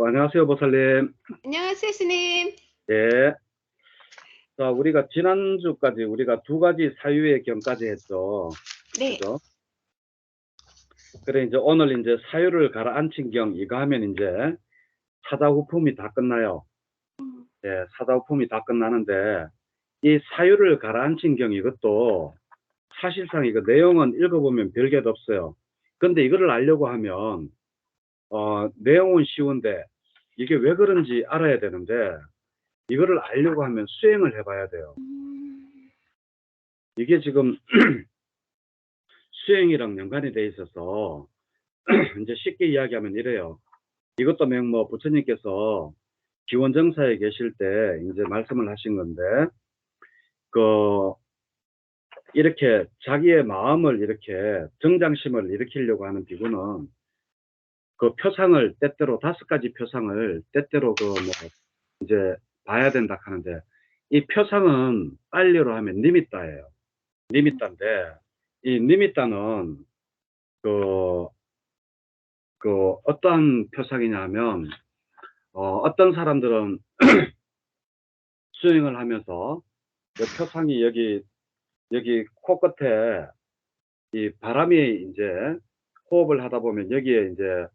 안녕하세요, 보살님. 안녕하세요, 스님. 예. 자, 우리가 지난주까지 우리가 두 가지 사유의 경까지 했죠. 네. 그죠? 그래, 이제 오늘 이제 사유를 가라앉힌 경, 이거 하면 이제 사다후품이 다 끝나요. 예, 사다후품이 다 끝나는데, 이 사유를 가라앉힌 경, 이것도 사실상 이거 내용은 읽어보면 별게도 없어요. 근데 이거를 알려고 하면, 내용은 쉬운데, 이게 왜 그런지 알아야 되는데, 이거를 알려고 하면 수행을 해봐야 돼요. 이게 지금 수행이랑 연관이 돼 있어서 이제 쉽게 이야기하면 이래요. 이것도 뭐 부처님께서 기원정사에 계실 때 이제 말씀을 하신 건데, 그 이렇게 자기의 마음을 이렇게 정장심을 일으키려고 하는 비구는 그 표상을 때때로 5가지 표상을 때때로 그 뭐 이제 봐야 된다 하는데, 이 표상은 빨리로 하면 니미따예요. 니미따인데, 이 니미따는 그 어떠한 표상이냐 하면, 어떤 사람들은 수행을 하면서 그 표상이 여기 코끝에 이 바람이 이제 호흡을 하다 보면 여기에 이제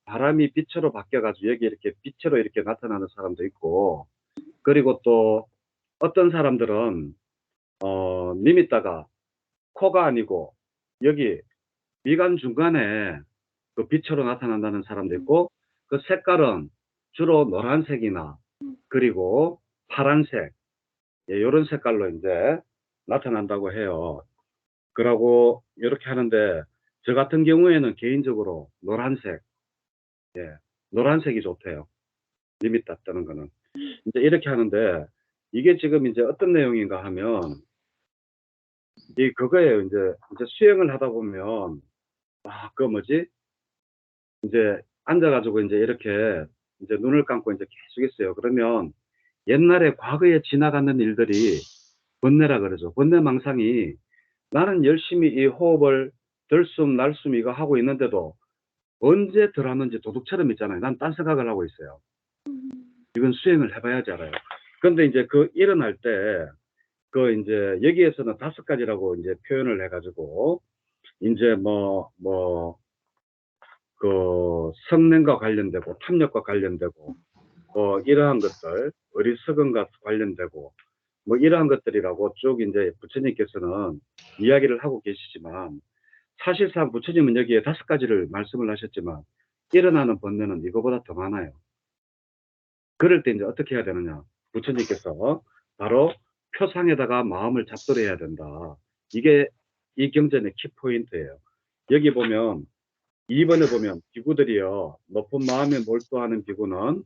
바람이 빛으로 바뀌어가지고 여기 이렇게 빛으로 이렇게 나타나는 사람도 있고, 그리고 또 어떤 사람들은, 니미다가 코가 아니고 여기 미간 중간에 그 빛으로 나타난다는 사람도 있고, 그 색깔은 주로 노란색이나 그리고 파란색, 예, 이런 색깔로 이제 나타난다고 해요. 그러고 이렇게 하는데, 저 같은 경우에는 개인적으로 노란색, 예, 노란색이 좋대요. 리밋 땄다는 거는. 이제 이렇게 하는데, 이게 지금 이제 어떤 내용인가 하면, 그거예요. 이제 수행을 하다 보면, 그 뭐지? 이제 앉아가지고 이제 이렇게 이제 눈을 감고 이제 계속 있어요. 그러면 옛날에 과거에 지나가는 일들이 번뇌라 그러죠. 번뇌망상이, 나는 열심히 이 호흡을 들숨 날숨 이거 하고 있는데도 언제 들었는지 도둑처럼 있잖아요. 난 딴 생각을 하고 있어요. 이건 수행을 해봐야지 알아요. 근데 이제 그 일어날 때, 이제 여기에서는 5가지라고 이제 표현을 해가지고, 이제 성능과 관련되고, 탐욕과 관련되고, 이러한 것들, 어리석음과 관련되고, 이러한 것들이라고 쭉 이제 부처님께서는 이야기를 하고 계시지만, 사실상 부처님은 여기에 5가지를 말씀을 하셨지만, 일어나는 번뇌는 이거보다 더 많아요. 그럴 때 이제 어떻게 해야 되느냐. 부처님께서 바로 표상에다가 마음을 잡들어야 된다. 이게 이 경전의 키포인트예요. 여기 보면 2번에 보면 비구들이요, 높은 마음에 몰두하는 비구는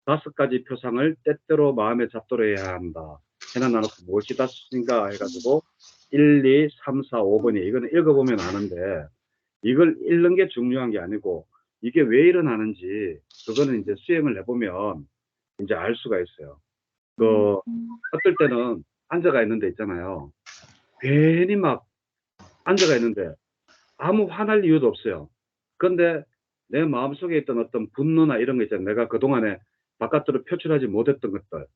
5가지 표상을 때때로 마음에 잡들어야 한다. 해놔놓고 무엇이 다스인가 해가지고 1, 2, 3, 4, 5번이 이거는 읽어보면 아는데, 이걸 읽는 게 중요한 게 아니고 이게 왜 일어나는지 그거는 이제 수행을 해보면 이제 알 수가 있어요. 어떨 때는 앉아가 있는 데 있잖아요. 괜히 막 앉아가 있는데 아무 화날 이유도 없어요. 근데 내 마음속에 있던 어떤 분노나 이런 거 있잖아요. 내가 그동안에 바깥으로 표출하지 못했던 것들,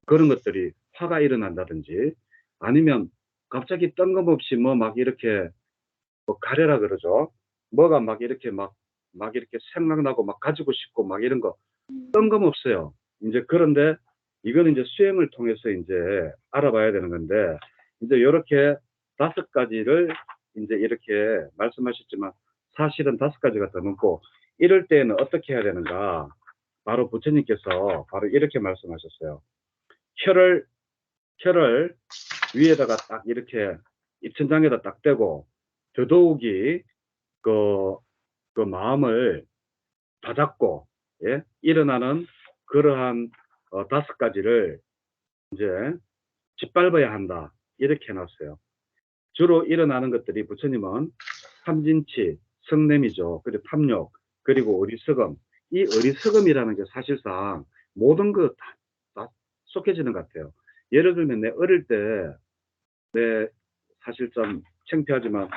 그런 것들이 화가 일어난다든지, 아니면 갑자기 뜬금없이 막 이렇게 가래라 그러죠. 뭐가 막 이렇게 이렇게 생각나고 막 가지고 싶고 막 이런 거 뜬금없어요. 이제 그런데 이거는 이제 수행을 통해서 이제 알아봐야 되는 건데, 이제 이렇게 5가지를 이제 이렇게 말씀하셨지만 사실은 5가지가 더 넘고, 이럴 때는 어떻게 해야 되는가? 바로 부처님께서 바로 이렇게 말씀하셨어요. 혀를 위에다가 딱 이렇게 입천장에다 딱 대고 더더욱이 그, 그 마음을 다잡고, 예? 일어나는 그러한 5가지를 이제 짓밟아야 한다. 이렇게 해놨어요. 주로 일어나는 것들이 부처님은 삼진치, 성냄이죠. 그리고 탐욕, 그리고 어리석음. 이 어리석음이라는 게 사실상 모든 거 다 속해지는 것 같아요. 예를 들면 내 어릴 때, 내 사실 좀 창피하지만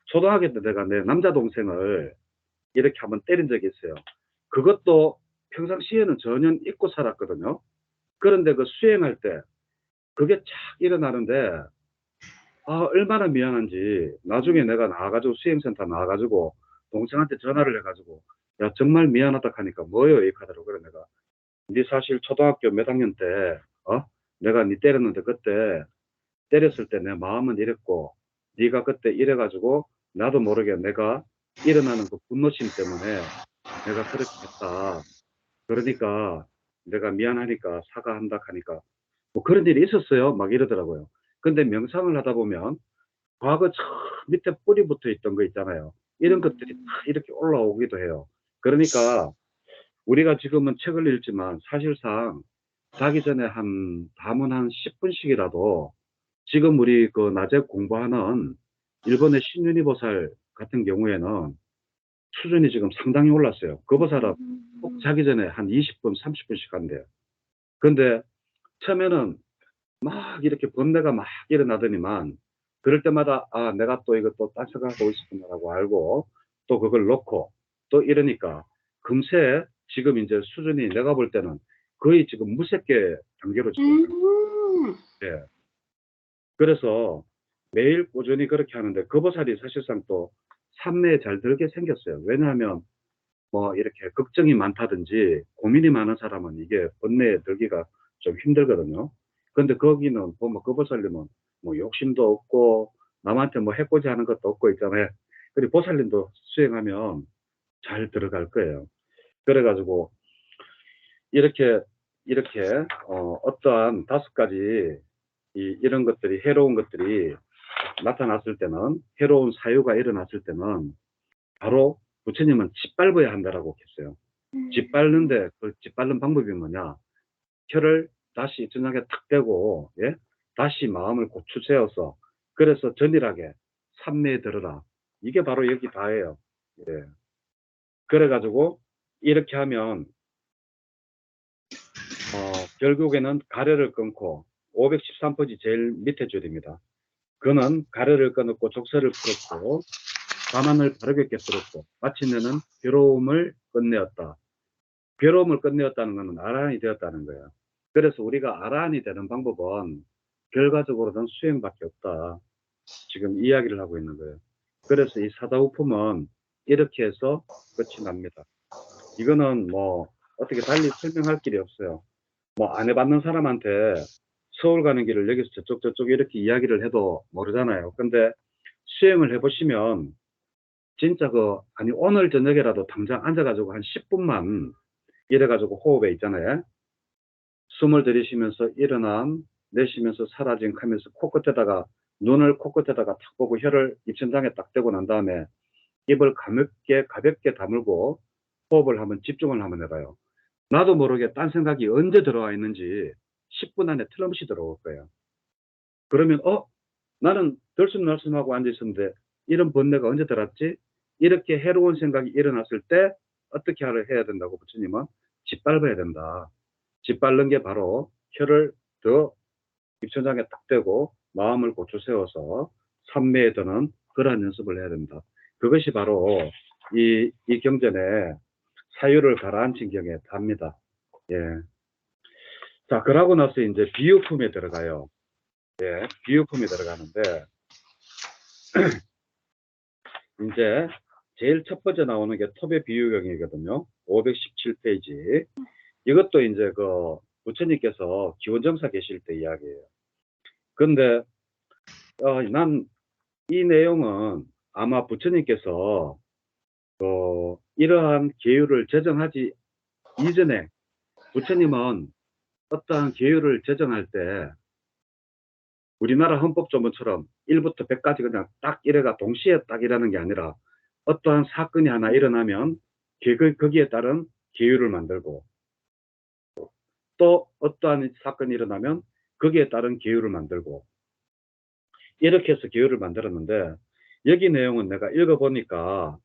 초등학교 때 내가 내 남자 동생을 이렇게 한번 때린 적이 있어요. 그것도 평상시에는 전혀 잊고 살았거든요. 그런데 그 수행할 때 그게 착 일어나는데 얼마나 미안한지 나중에 내가 나와가지고 수행센터 나와가지고 동생한테 전화를 해가지고 야 정말 미안하다 하니까 뭐요 이 카드로 그래 내가 네 사실 초등학교 몇 학년 때 내가 네 때렸는데 그때 때렸을 때 내 마음은 이랬고 네가 그때 이래가지고 나도 모르게 내가 일어나는 그 분노심 때문에 내가 그렇게 했다. 그러니까 내가 미안하니까 사과한다 하니까 뭐 그런 일이 있었어요. 막 이러더라고요. 근데 명상을 하다 보면 과거 저 밑에 뿌리 붙어 있던 거 있잖아요. 이런 것들이 다 이렇게 올라오기도 해요. 그러니까 우리가 지금은 책을 읽지만 사실상 자기 전에 밤은 한 10분씩이라도 지금 우리 그 낮에 공부하는 일본의 신윤희 보살 같은 경우에는 수준이 지금 상당히 올랐어요. 그 보살은 꼭 자기 전에 한 20분, 30분씩 한대요. 근데 처음에는 막 이렇게 번뇌가 막 일어나더니만 그럴 때마다 내가 또 이것도 딴 생각하고 있었구나라고 알고 또 그걸 놓고 또 이러니까 금세 지금 이제 수준이 내가 볼 때는 거의 지금 무색계 단계로 지금 예. 그래서 매일 꾸준히 그렇게 하는데 그 보살이 사실상 또 삼매에 잘 들게 생겼어요. 왜냐하면 뭐 이렇게 걱정이 많다든지 고민이 많은 사람은 이게 번뇌에 들기가 좀 힘들거든요. 근데 거기는 보면 그 보살님은 뭐 욕심도 없고 남한테 뭐 해코지 하는 것도 없고 있잖아요. 그리고 보살님도 수행하면 잘 들어갈 거예요. 그래가지고 이렇게 어떠한 5가지 이런 것들이 해로운 것들이 나타났을 때는 해로운 사유가 일어났을 때는 바로 부처님은 짓밟아야 한다라고 했어요. 짓밟는데 그 짓밟는 방법이 뭐냐? 혀를 다시 전하게 탁 대고 예? 다시 마음을 고추 세워서 그래서 전일하게 삼매에 들어라. 이게 바로 여기 다예요. 예. 그래가지고 이렇게 하면 결국에는 가래를 끊고 513포지 제일 밑에 줄입니다. 그는 가래를 끊었고 족쇄를 풀었고 가만을 바르게 꿰뚫었고 마침내는 괴로움을 끝내었다. 괴로움을 끝내었다는 것은 아라한이 되었다는 거예요. 그래서 우리가 아라한이 되는 방법은 결과적으로는 수행밖에 없다. 지금 이야기를 하고 있는 거예요. 그래서 이 사다우품은 이렇게 해서 끝이 납니다. 이거는 뭐 어떻게 달리 설명할 길이 없어요. 뭐 안 해봤는 사람한테 서울 가는 길을 여기서 저쪽 이렇게 이야기를 해도 모르잖아요. 근데 수행을 해보시면 진짜 아니 오늘 저녁에라도 당장 앉아가지고 한 10분만 이래가지고 호흡에 있잖아요. 숨을 들이쉬면서 일어남, 내쉬면서 사라짐 하면서 코끝에다가 눈을 코끝에다가 탁 보고 혀를 입천장에 딱 대고 난 다음에 입을 가볍게 다물고 호흡을 한번 집중을 한번 해봐요. 나도 모르게 딴 생각이 언제 들어와 있는지 10분 안에 틀림없이 들어올 거예요. 그러면 나는 들숨날숨하고 앉아 있었는데 이런 번뇌가 언제 들었지? 이렇게 해로운 생각이 일어났을 때 어떻게 해야 된다고 부처님은 짓밟아야 된다. 짓밟는 게 바로 혀를 더 입천장에 딱 대고 마음을 고쳐 세워서 삼매에 드는 그러한 연습을 해야 된다. 그것이 바로 이 경전에 사유를 가라앉힌 경에 답니다. 예. 자, 그러고 나서 이제 비유품에 들어가요. 예, 비유품에 들어가는데 이제 제일 첫 번째 나오는 게 톱의 비유경이거든요. 517페이지. 이것도 이제 부처님께서 기원정사 계실 때 이야기예요. 근데 난 이 내용은 아마 부처님께서 이러한 계율을 제정하지 이전에 부처님은 어떠한 계율을 제정할 때 우리나라 헌법조문처럼 1부터 100까지 그냥 딱 이래가 동시에 딱 일하는 게 아니라 어떠한 사건이 하나 일어나면 거기에 따른 계율을 만들고 또 어떠한 사건이 일어나면 거기에 따른 계율을 만들고 이렇게 해서 계율을 만들었는데 여기 내용은 내가 읽어보니까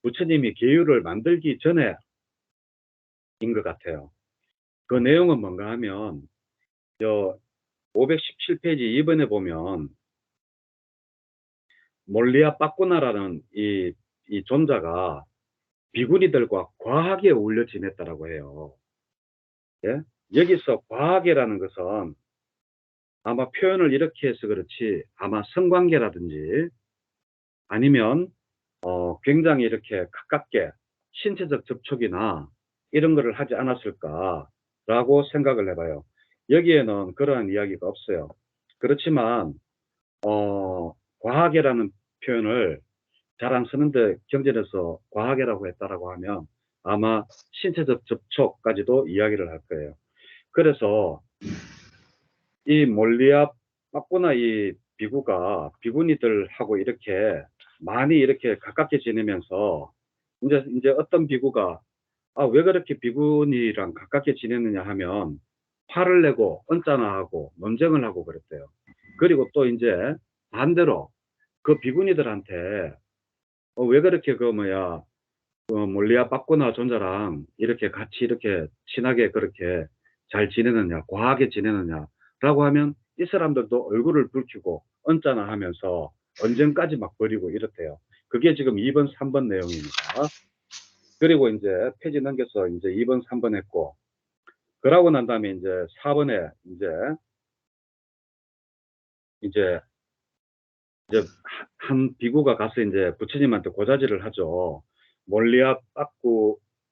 부처님이 계율을 만들기 전에 인 것 같아요. 그 내용은 뭔가 하면 517페이지 2번에 보면 몰리아 빠꾸나라는 이 존자가 비구니들과 과하게 어울려 지냈다라고 해요. 예? 여기서 과하게라는 것은 아마 표현을 이렇게 해서 그렇지 아마 성관계라든지 아니면 굉장히 이렇게 가깝게 신체적 접촉이나 이런 거를 하지 않았을까라고 생각을 해봐요. 여기에는 그러한 이야기가 없어요. 그렇지만 과하게라는 표현을 잘 안 쓰는데 경전에서 과하게라고 했다라고 하면 아마 신체적 접촉까지도 이야기를 할 거예요. 그래서 이 몰리아 빠꾸나 이 비구가 비구니들하고 이렇게 많이 이렇게 가깝게 지내면서 이제 어떤 비구가 왜 그렇게 비구니랑 가깝게 지내느냐 하면 화를 내고 언짢아하고 논쟁을 하고 그랬대요. 그리고 또 이제 반대로 그 비구니들한테 왜 그렇게 몰리아 빠꾸나 존자랑 이렇게 같이 이렇게 친하게 그렇게 잘 지내느냐, 과하게 지내느냐라고 하면 이 사람들도 얼굴을 붉히고 언짢아 하면서 언쟁까지 막 벌이고 이렇대요. 그게 지금 2번, 3번 내용입니다. 그리고 이제 페이지 넘겨서 이제 2번, 3번 했고, 그러고 난 다음에 이제 4번에 이제 한 비구가 가서 이제 부처님한테 고자질을 하죠. 몰리아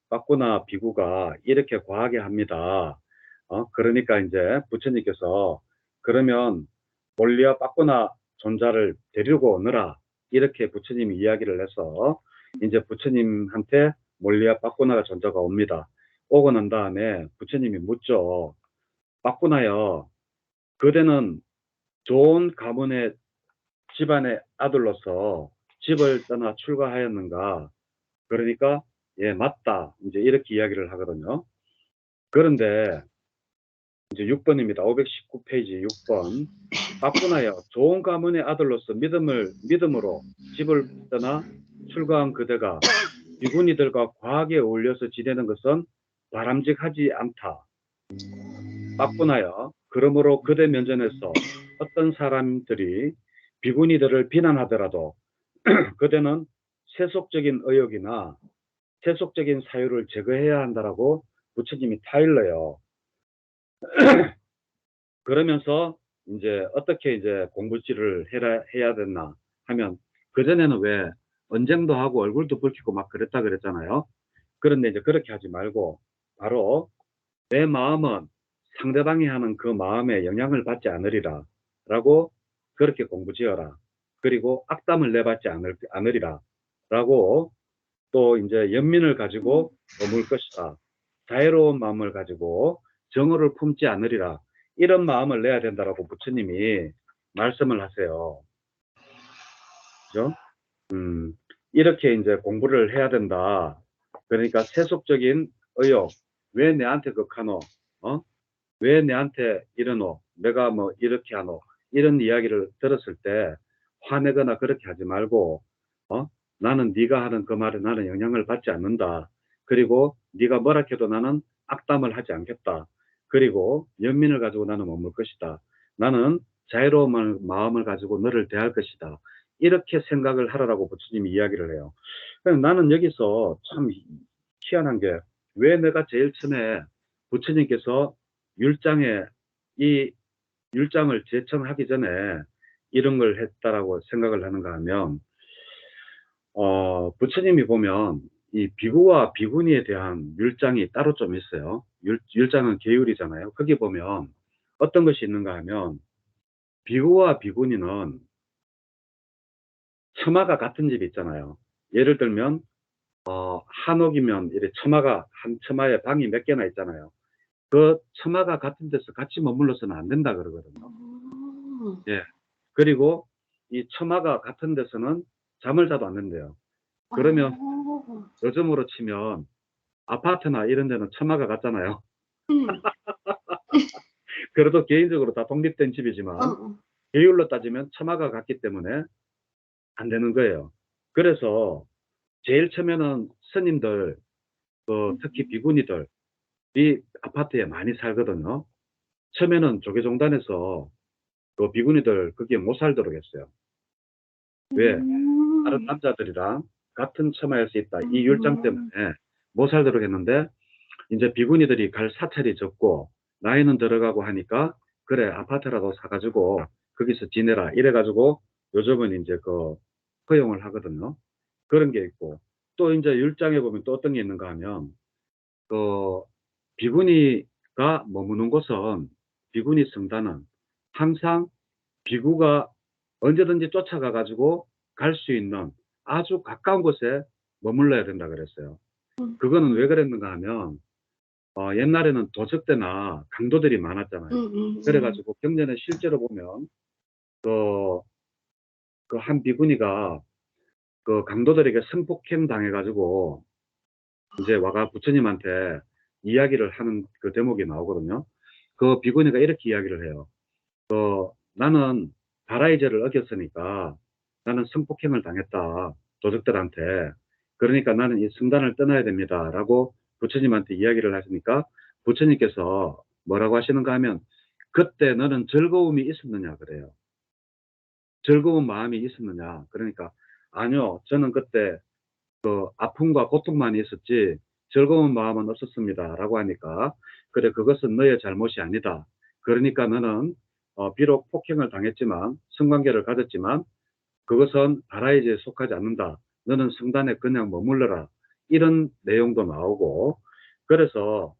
빠꾸나 비구가 이렇게 과하게 합니다. 그러니까 이제 부처님께서 그러면 몰리아 빠꾸나 존자를 데리고 오너라. 이렇게 부처님이 이야기를 해서 이제 부처님한테 몰리아 빠꾸나 존자가 옵니다. 오고 난 다음에 부처님이 묻죠. 빠꾸나여, 그대는 좋은 가문의 집안의 아들로서 집을 떠나 출가하였는가? 그러니까 예, 맞다. 이제 이렇게 이야기를 하거든요. 그런데 이제 6번입니다. 519페이지 6번. 빠꾸나여, 좋은 가문의 아들로서 믿음으로 집을 떠나 출가한 그대가 비구니들과 과하게 어울려서 지내는 것은 바람직하지 않다. 빠꾸나여, 그러므로 그대 면전에서 어떤 사람들이 비구니들을 비난하더라도 그대는 세속적인 의욕이나 세속적인 사유를 제거해야 한다라고 부처님이 타일러요. 그러면서 이제 어떻게 이제 공부지를 해야 됐나 하면 그전에는 왜 언쟁도 하고 얼굴도 붉히고 막 그랬다 그랬잖아요. 그런데 이제 그렇게 하지 말고 바로 내 마음은 상대방이 하는 그 마음에 영향을 받지 않으리라 라고 그렇게 공부지어라. 그리고 악담을 내받지 않으리라 라고 또 이제 연민을 가지고 머물 것이다. 자애로운 마음을 가지고 정오를 품지 않으리라. 이런 마음을 내야 된다라고 부처님이 말씀을 하세요. 그죠? 이렇게 이제 공부를 해야 된다. 그러니까 세속적인 의욕, 왜 내한테 극하노? 왜 내한테 이러노? 내가 뭐 이렇게 하노? 이런 이야기를 들었을 때 화내거나 그렇게 하지 말고, 나는 네가 하는 그 말에 나는 영향을 받지 않는다. 그리고 네가 뭐라 해도 나는 악담을 하지 않겠다. 그리고 연민을 가지고 나는 머물 것이다. 나는 자유로운 마음을 가지고 너를 대할 것이다. 이렇게 생각을 하라고 부처님이 이야기를 해요. 나는 여기서 참 희한한 게 왜 내가 제일 처음에 부처님께서 율장에 이 율장을 제청하기 전에 이런 걸 했다라고 생각을 하는가 하면 부처님이 보면 이 비구와 비구니에 대한 율장이 따로 좀 있어요. 율장은 계율이잖아요. 거기 보면 어떤 것이 있는가 하면 비구와 비구니는 처마가 같은 집이 있잖아요. 예를 들면 한옥이면 이렇게 한 처마에 방이 몇 개나 있잖아요. 그 처마가 같은 데서 같이 머물러서는 안 된다 그러거든요. 예. 그리고 이 처마가 같은 데서는 잠을 자도 안 된대요. 그러면 요즘으로 치면 아파트나 이런 데는 처마가 같잖아요. 그래도 개인적으로 다 독립된 집이지만 계율로 따지면 처마가 같기 때문에 안 되는 거예요. 그래서 제일 처음에는 스님들, 특히 비구니들이 아파트에 많이 살거든요. 처음에는 조계종단에서 그 비구니들 거기에 못 살도록 했어요. 왜? 다른 남자들이랑 같은 처마일 수 있다. 이 율장 때문에 못 살도록 했는데 이제 비구니들이 갈 사찰이 적고 나이는 들어가고 하니까 그래 아파트라도 사가지고 거기서 지내라 이래가지고 요즘은 이제 그 허용을 하거든요. 그런 게 있고 또 이제 율장에 보면 또 어떤 게 있는가 하면 그 비구니가 머무는 곳은 비구니 성단은 항상 비구가 언제든지 쫓아가 가지고 갈 수 있는 아주 가까운 곳에 머물러야 된다 그랬어요. 그거는 왜 그랬는가 하면 옛날에는 도적 때나 강도들이 많았잖아요. 그래가지고 경전에 실제로 보면 그 한 비구니가 그 강도들에게 성폭행 당해가지고 이제 와가 부처님한테 이야기를 하는 그 대목이 나오거든요. 그 비구니가 이렇게 이야기를 해요. 나는 바라이제를 어겼으니까 나는 성폭행을 당했다. 도적들한테. 그러니까 나는 이 성단을 떠나야 됩니다. 라고 부처님한테 이야기를 하시니까 부처님께서 뭐라고 하시는가 하면 그때 너는 즐거움이 있었느냐 그래요. 즐거운 마음이 있었느냐. 그러니까 아니요. 저는 그때 그 아픔과 고통만 있었지 즐거운 마음은 없었습니다. 라고 하니까 그래 그것은 너의 잘못이 아니다. 그러니까 너는 비록 폭행을 당했지만 성관계를 가졌지만 그것은 바라이제에 속하지 않는다. 너는 성단에 그냥 머물러라. 이런 내용도 나오고 그래서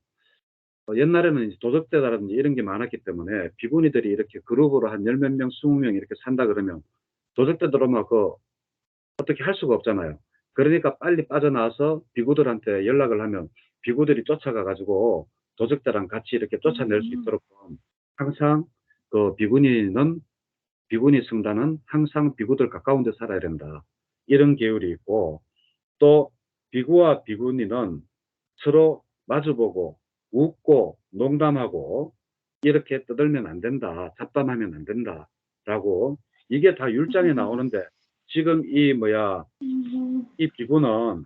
옛날에는 이제 도적대라든지 이런 게 많았기 때문에 비구니들이 이렇게 그룹으로 한 열 몇 명, 20명 이렇게 산다 그러면 도적대 들어오면 어떻게 할 수가 없잖아요. 그러니까 빨리 빠져나와서 비구들한테 연락을 하면 비구들이 쫓아가 가지고 도적대랑 같이 이렇게 쫓아낼 수 있도록 항상 그 비구니 성단은 항상 비구들 가까운 데 살아야 된다. 이런 계율이 있고 또 비구와 비구니는 서로 마주보고 웃고 농담하고 이렇게 떠들면 안 된다. 잡담하면 안 된다. 라고 이게 다 율장에 나오는데 지금 이 비구는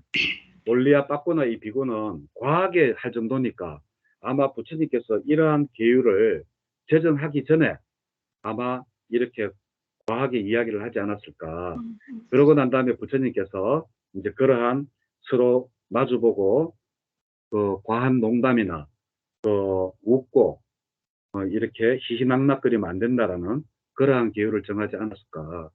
논리야 빠꾸나 이 비구는 과하게 할 정도니까 아마 부처님께서 이러한 계율을 제정하기 전에 아마 이렇게 과하게 이야기를 하지 않았을까. 그러고 난 다음에 부처님께서 이제 그러한 서로 마주보고 그 과한 농담이나 웃고 이렇게 희희낙낙거리면 안 된다라는 그러한 계율을 정하지 않았을까.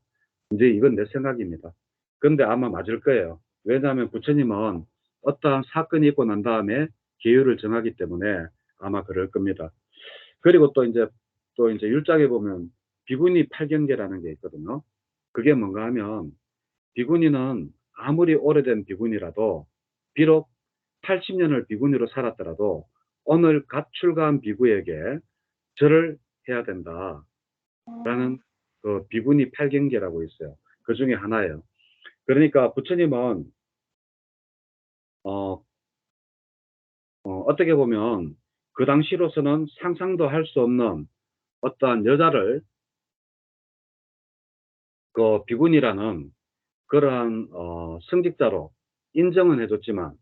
이제 이건 내 생각입니다. 근데 아마 맞을 거예요. 왜냐하면 부처님은 어떠한 사건이 있고 난 다음에 계율을 정하기 때문에 아마 그럴 겁니다. 그리고 또 이제 율장에 보면 비구니 팔경계라는 게 있거든요. 그게 뭔가 하면 비구니는 아무리 오래된 비구니라도 비록 80년을 비구니로 살았더라도 오늘 갓 출가한 비구에게 절을 해야 된다라는 그 비구니 팔경계라고 있어요. 그 중에 하나예요. 그러니까 부처님은 어떻게 보면 그 당시로서는 상상도 할 수 없는 어떠한 여자를 그 비구니라는 그러한 성직자로 인정은 해줬지만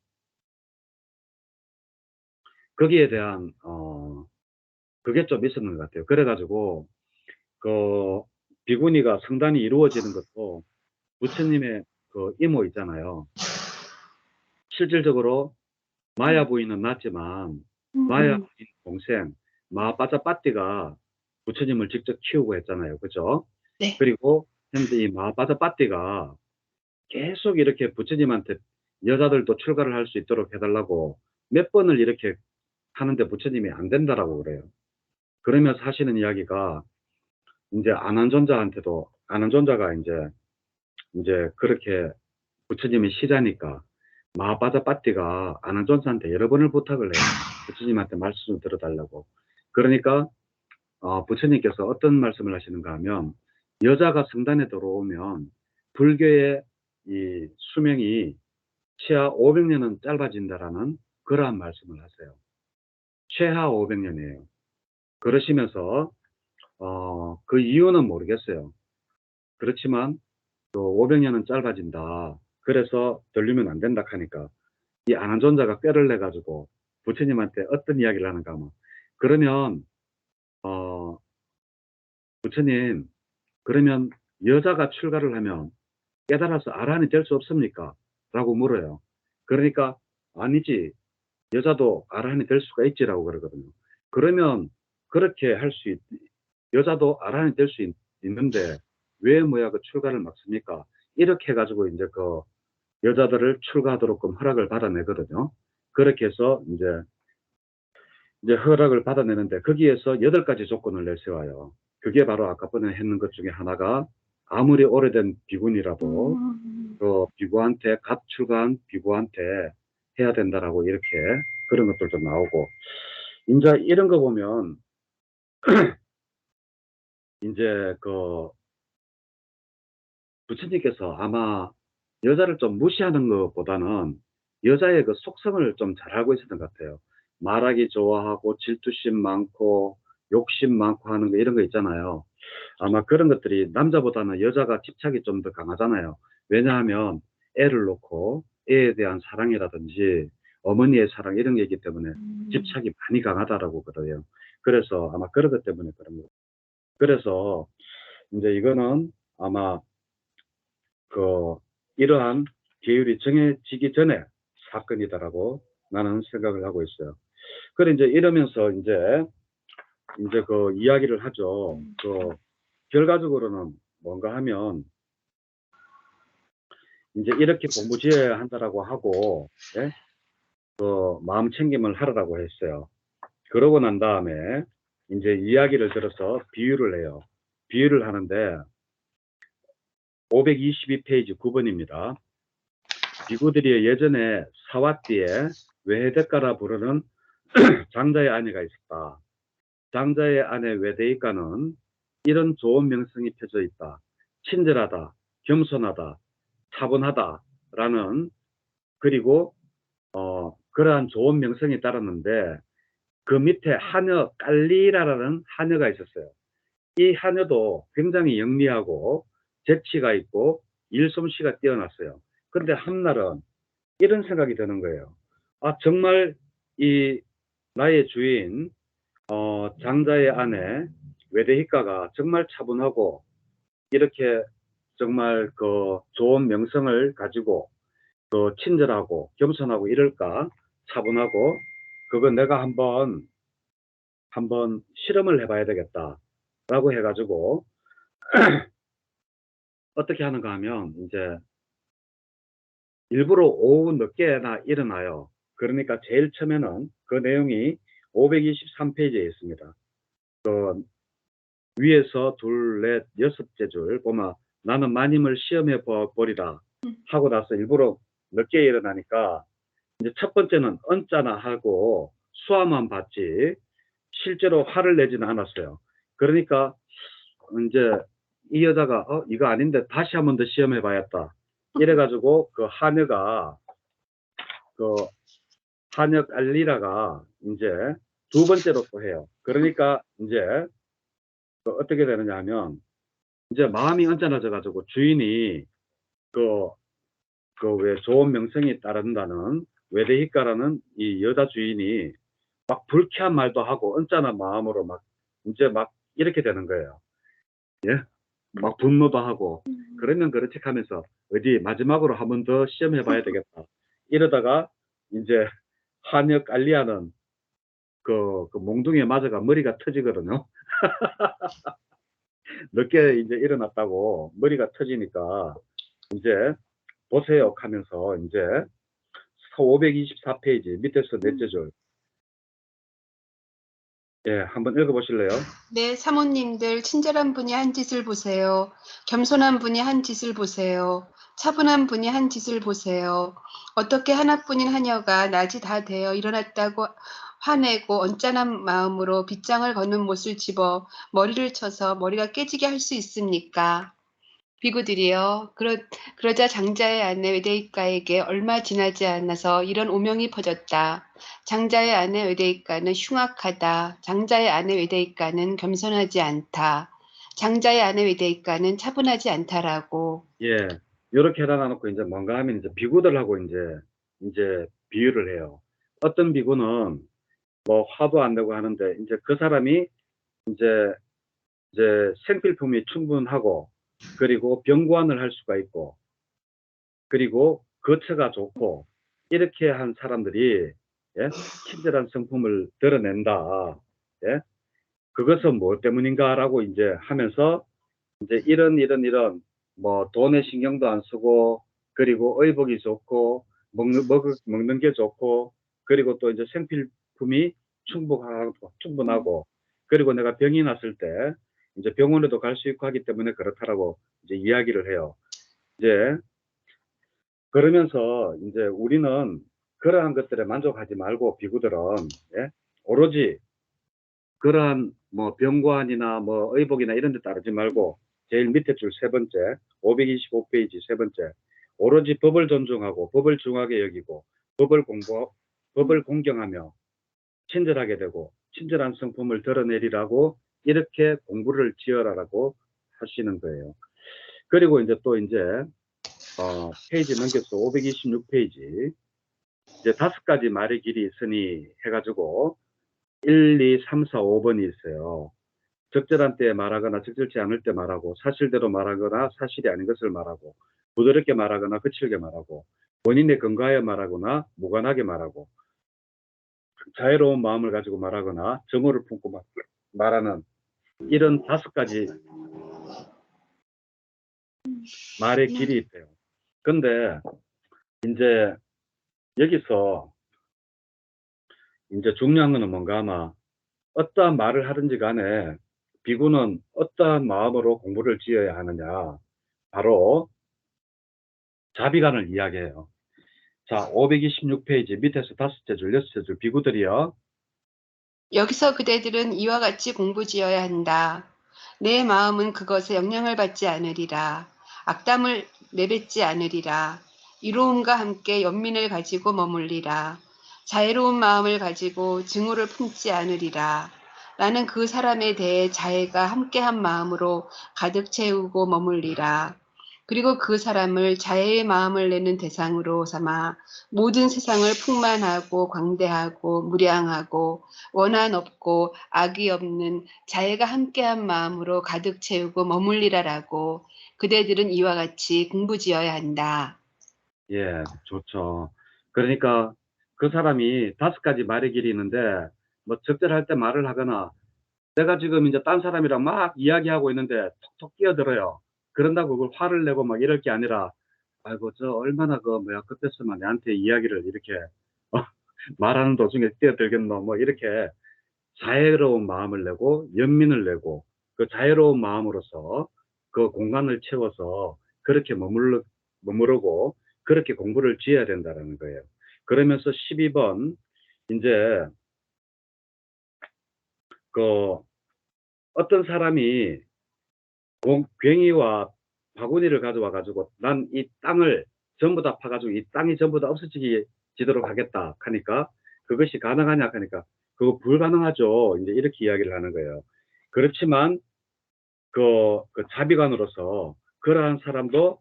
거기에 대한 그게 좀 있었는 것 같아요. 그래가지고 그 비구니가 성단이 이루어지는 것도 부처님의 그 이모 있잖아요. 실질적으로 마야 부인은 낳지만 마야 부인 동생 마하빠자빠띠가 부처님을 직접 키우고 했잖아요. 그죠? 네. 그리고 현재 이 마하빠자빠띠가 계속 이렇게 부처님한테 여자들도 출가를 할 수 있도록 해달라고 몇 번을 이렇게 하는데 부처님이 안 된다라고 그래요. 그러면서 하시는 이야기가 이제 아난존자가 이제 그렇게 부처님이 시자니까 마하빠자빠띠가 아난존자한테 여러 번을 부탁을 해요. 부처님한테 말씀 좀 들어달라고. 그러니까 부처님께서 어떤 말씀을 하시는가 하면 여자가 성단에 들어오면 불교의 이 수명이 최하 500년은 짧아진다라는 그러한 말씀을 하세요. 최하 500년이에요. 그러시면서 그 이유는 모르겠어요. 그렇지만 또 500년은 짧아진다. 그래서 들리면 안 된다 하니까 이 아난존자가 꾀를 내 가지고 부처님한테 어떤 이야기를 하는가 하면 그러면 부처님 그러면 여자가 출가를 하면 깨달아서 아란이 될 수 없습니까? 라고 물어요. 그러니까 아니지. 여자도 아란이 될 수가 있지라고 그러거든요. 그러면 그렇게 할 수 여자도 아란이 될 수 있는데 왜 뭐야 그 출가를 막습니까? 이렇게 해가지고 이제 그 여자들을 출가하도록끔 허락을 받아내거든요. 그렇게 해서 이제 허락을 받아내는데 거기에서 8가지 조건을 내세워요. 그게 바로 아까 전에 했는 것 중에 하나가 아무리 오래된 비군이라도 그 비구한테 갓 출가한 비구한테 해야 된다라고 이렇게 그런 것들도 나오고 이제 이런 거 보면 이제 그 부처님께서 아마 여자를 좀 무시하는 것보다는 여자의 그 속성을 좀 잘 알고 있었던 것 같아요. 말하기 좋아하고 질투심 많고 욕심 많고 하는 거 이런 거 있잖아요. 아마 그런 것들이 남자보다는 여자가 집착이 좀 더 강하잖아요. 왜냐하면 애를 놓고 애에 대한 사랑이라든지 어머니의 사랑 이런 게 있기 때문에 집착이 많이 강하다라고 그래요. 그래서 아마 그런 것 때문에 그런 거. 그래서 이제 이거는 아마 그 이러한 계율이 정해지기 전에 사건이다라고 나는 생각을 하고 있어요. 그래 이제 이러면서 이제 그 이야기를 하죠. 그 결과적으로는 뭔가 하면 이제 이렇게 공부 지어야 한다라고 하고 예? 그 마음 챙김을 하라고 했어요. 그러고 난 다음에 이제 이야기를 들어서 비유를 해요. 비유를 하는데 522페이지 9번입니다. 비구들이 예전에 사와띠에 외해대가라 부르는 장자의 아내가 있었다. 장자의 아내 외대이가는 이런 좋은 명성이 펴져 있다. 친절하다, 겸손하다, 차분하다라는 그리고 그러한 좋은 명성이 따랐는데 그 밑에 하녀 깔리라라는 하녀가 있었어요. 이 하녀도 굉장히 영리하고 재치가 있고 일솜씨가 뛰어났어요. 그런데 한날은 이런 생각이 드는 거예요. 아, 정말 이 나의 주인 장자의 아내 외대희가가 정말 차분하고 이렇게 정말 그 좋은 명성을 가지고 그 친절하고 겸손하고 이럴까 차분하고 그거 내가 한번 실험을 해봐야 되겠다라고 해가지고 어떻게 하는가 하면 이제 일부러 오후 늦게나 일어나요. 그러니까 제일 처음에는 그 내용이 523페이지에 있습니다. 그 위에서 둘, 넷, 6째 줄 보면 나는 마님을 시험해 보리라 하고 나서 일부러 늦게 일어나니까 이제 첫 번째는 언짢아 하고 수화만 받지 실제로 화를 내지는 않았어요. 그러니까 이제 이 여자가 이거 아닌데 다시 한 번 더 시험해 봐야겠다. 이래가지고 그 한역 알리라가 이제 두 번째로 또 해요. 그러니까 이제 어떻게 되느냐 하면 이제 마음이 언짢아져 가지고 주인이 왜 좋은 명성이 따른다는 외대희가라는 이 여자 주인이 막 불쾌한 말도 하고 언짢은 마음으로 막 이제 막 이렇게 되는 거예요. 예? 막 분노도 하고 그러면 그렇지 하면서 어디 마지막으로 한 번 더 시험해 봐야 되겠다. 이러다가 이제 한역 알리아는 그 몽둥이에 맞아가 머리가 터지거든요. 늦게 이제 일어났다고 머리가 터지니까 이제 보세요 하면서 이제 524페이지 밑에서 넷째 줄. 예, 한번 읽어보실래요? 네, 사모님들 친절한 분이 한 짓을 보세요. 겸손한 분이 한 짓을 보세요. 차분한 분이 한 짓을 보세요. 어떻게 하나뿐인 하녀가 낮이 다 되어 일어났다고 화내고 언짢은 마음으로 빗장을 걷는 못을 집어 머리를 쳐서 머리가 깨지게 할 수 있습니까? 비구들이여, 그러자 장자의 아내 외대이가에게 얼마 지나지 않아서 이런 오명이 퍼졌다. 장자의 아내 외대이가는 흉악하다. 장자의 아내 외대이가는 겸손하지 않다. 장자의 아내 외대이가는 차분하지 않다라고. 예, 이렇게 해놔놓고 이제 뭔가 하면 이제 비구들하고 이제 비유를 해요. 어떤 비구는 뭐 화도 안 내고 하는데 이제 그 사람이 이제 생필품이 충분하고 그리고 병구안을 할 수가 있고 그리고 거처가 좋고 이렇게 한 사람들이 예? 친절한 성품을 드러낸다. 예? 그것은 무엇 때문인가라고 이제 하면서 이제 이런 뭐 돈에 신경도 안 쓰고 그리고 의복이 좋고 먹는 게 좋고 그리고 또 이제 생필품이 충분하고 그리고 내가 병이 났을 때 이제 병원에도 갈 수 있고 하기 때문에 그렇다라고 이제 이야기를 해요. 이제 그러면서 이제 우리는 그러한 것들에 만족하지 말고 비구들은 예? 오로지 그러한 뭐 병관이나 뭐 의복이나 이런 데 따르지 말고 제일 밑에 줄 세 번째 525페이지 세 번째 오로지 법을 존중하고 법을 중하게 여기고 법을 공경하며 친절하게 되고 친절한 성품을 드러내리라고 이렇게 공부를 지어라라고 하시는 거예요. 그리고 이제 또 이제 페이지 넘겨서 526페이지 이제 5가지 말의 길이 있으니 해가지고 1, 2, 3, 4, 5번이 있어요. 적절한 때에 말하거나 적절치 않을 때 말하고 사실대로 말하거나 사실이 아닌 것을 말하고 부드럽게 말하거나 거칠게 말하고 본인의 근거하여 말하거나 무관하게 말하고 자유로운 마음을 가지고 말하거나 정오를 품고 말하는 이런 5가지 말의 길이 있어요. 근데 이제 여기서 이제 중요한 거는 뭔가 아마 어떠한 말을 하든지 간에 비구는 어떠한 마음으로 공부를 지어야 하느냐 바로 자비간을 이야기해요. 자, 526페이지 밑에서 5째 줄, 6째 줄 비구들이요. 여기서 그대들은 이와 같이 공부지어야 한다. 내 마음은 그것에 영향을 받지 않으리라. 악담을 내뱉지 않으리라. 이로움과 함께 연민을 가지고 머물리라. 자애로운 마음을 가지고 증오를 품지 않으리라. 나는 그 사람에 대해 자애가 함께한 마음으로 가득 채우고 머물리라. 그리고 그 사람을 자애의 마음을 내는 대상으로 삼아 모든 세상을 풍만하고 광대하고 무량하고 원한 없고 악이 없는 자애가 함께한 마음으로 가득 채우고 머물리라라고 그대들은 이와 같이 공부지어야 한다. 예, 좋죠. 그러니까 그 사람이 5가지 말의 길이 있는데 뭐 적절할 때 말을 하거나 내가 지금 이제 딴 사람이랑 막 이야기하고 있는데 톡톡 끼어들어요. 그런다고 그걸 화를 내고 막 이럴 게 아니라 아이고 저 얼마나 그 뭐야 급했으면 내한테 이야기를 이렇게 어, 말하는 도중에 끼어들겠노 뭐 이렇게 자애로운 마음을 내고 연민을 내고 그 자애로운 마음으로서 그 공간을 채워서 그렇게 머무르고 그렇게 공부를 지어야 된다는 거예요. 그러면서 12번 이제 그 어떤 사람이 괭이와 바구니를 가져와 가지고 난 이 땅을 전부 다 파가지고 이 땅이 전부 다 없어지도록 하겠다 하니까 그것이 가능하냐 하니까 그거 불가능하죠. 이제 이렇게 이야기를 하는 거예요. 그렇지만 그 자비관으로서 그러한 사람도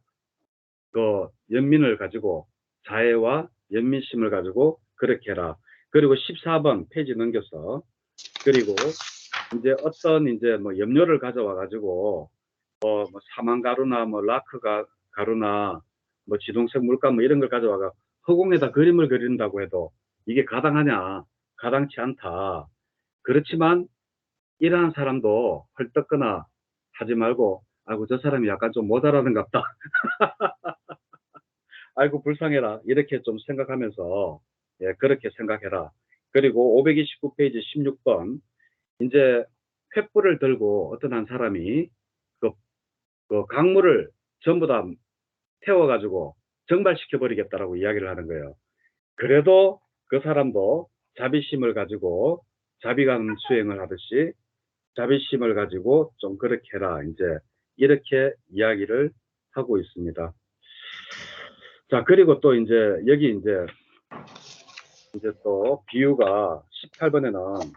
그 연민을 가지고 자애와 연민심을 가지고 그렇게 해라. 그리고 14번 페이지 넘겨서 그리고 이제 어떤 이제 뭐 염료를 가져와 가지고 뭐 사망가루나 뭐 가루나 뭐 지동색 물감 뭐 이런 걸 가져와가 허공에다 그림을 그린다고 해도 이게 가당하냐? 가당치 않다. 그렇지만 이러한 사람도 헐떡거나 하지 말고 아이고 저 사람이 약간 좀 모자라는갑다. 아이고 불쌍해라. 이렇게 좀 생각하면서 예, 그렇게 생각해라. 그리고 529페이지 16번 이제 횃불을 들고 어떤 한 사람이 그, 그 강물을 전부 다 태워가지고 정발시켜버리겠다라고 이야기를 하는 거예요. 그래도 그 사람도 자비심을 가지고 자비감 수행을 하듯이 자비심을 가지고 좀 그렇게 해라. 이제 이렇게 이야기를 하고 있습니다. 자, 그리고 또 이제 여기 이제 또 비유가 18번에는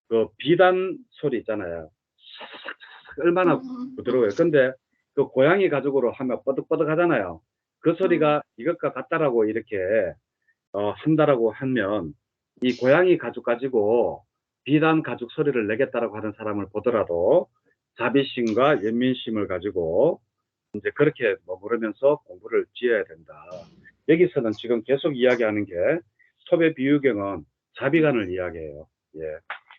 그 비단 소리 있잖아요. 얼마나 부드러워요. 근데 그 고양이 가죽으로 하면 뻐득뻐득 하잖아요. 그 소리가 이것과 같다라고 이렇게 한다라고 하면 이 고양이 가죽 가지고 비단 가죽 소리를 내겠다라고 하는 사람을 보더라도 자비심과 연민심을 가지고 이제 그렇게 머무르면서 공부를 지어야 된다. 여기서는 지금 계속 이야기하는 게 토배 비유경은 자비관을 이야기해요. 예.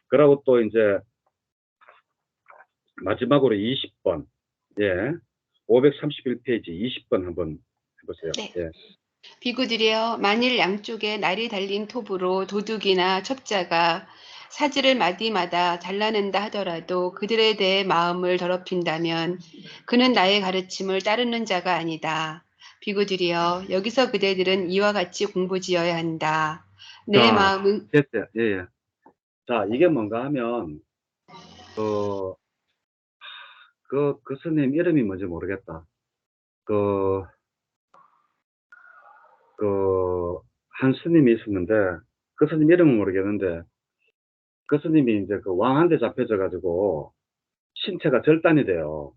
그러고 또 이제 마지막으로 20번, 예, 531페이지 20번 한번 해보세요. 네. 예. 비구들이여 만일 양쪽에 날이 달린 톱으로 도둑이나 첩자가 사지를 마디마다 잘라낸다 하더라도 그들에 대해 마음을 더럽힌다면 그는 나의 가르침을 따르는 자가 아니다. 비구들이여 여기서 그대들은 이와 같이 공부지어야 한다. 내 자, 마음은 됐어요. 예, 예. 자, 이게 뭔가 하면, 그 스님 이름이 뭔지 모르겠다. 그, 한 스님이 있었는데, 그 스님 이름은 모르겠는데, 그 스님이 이제 그 왕한테 잡혀져가지고, 신체가 절단이 돼요.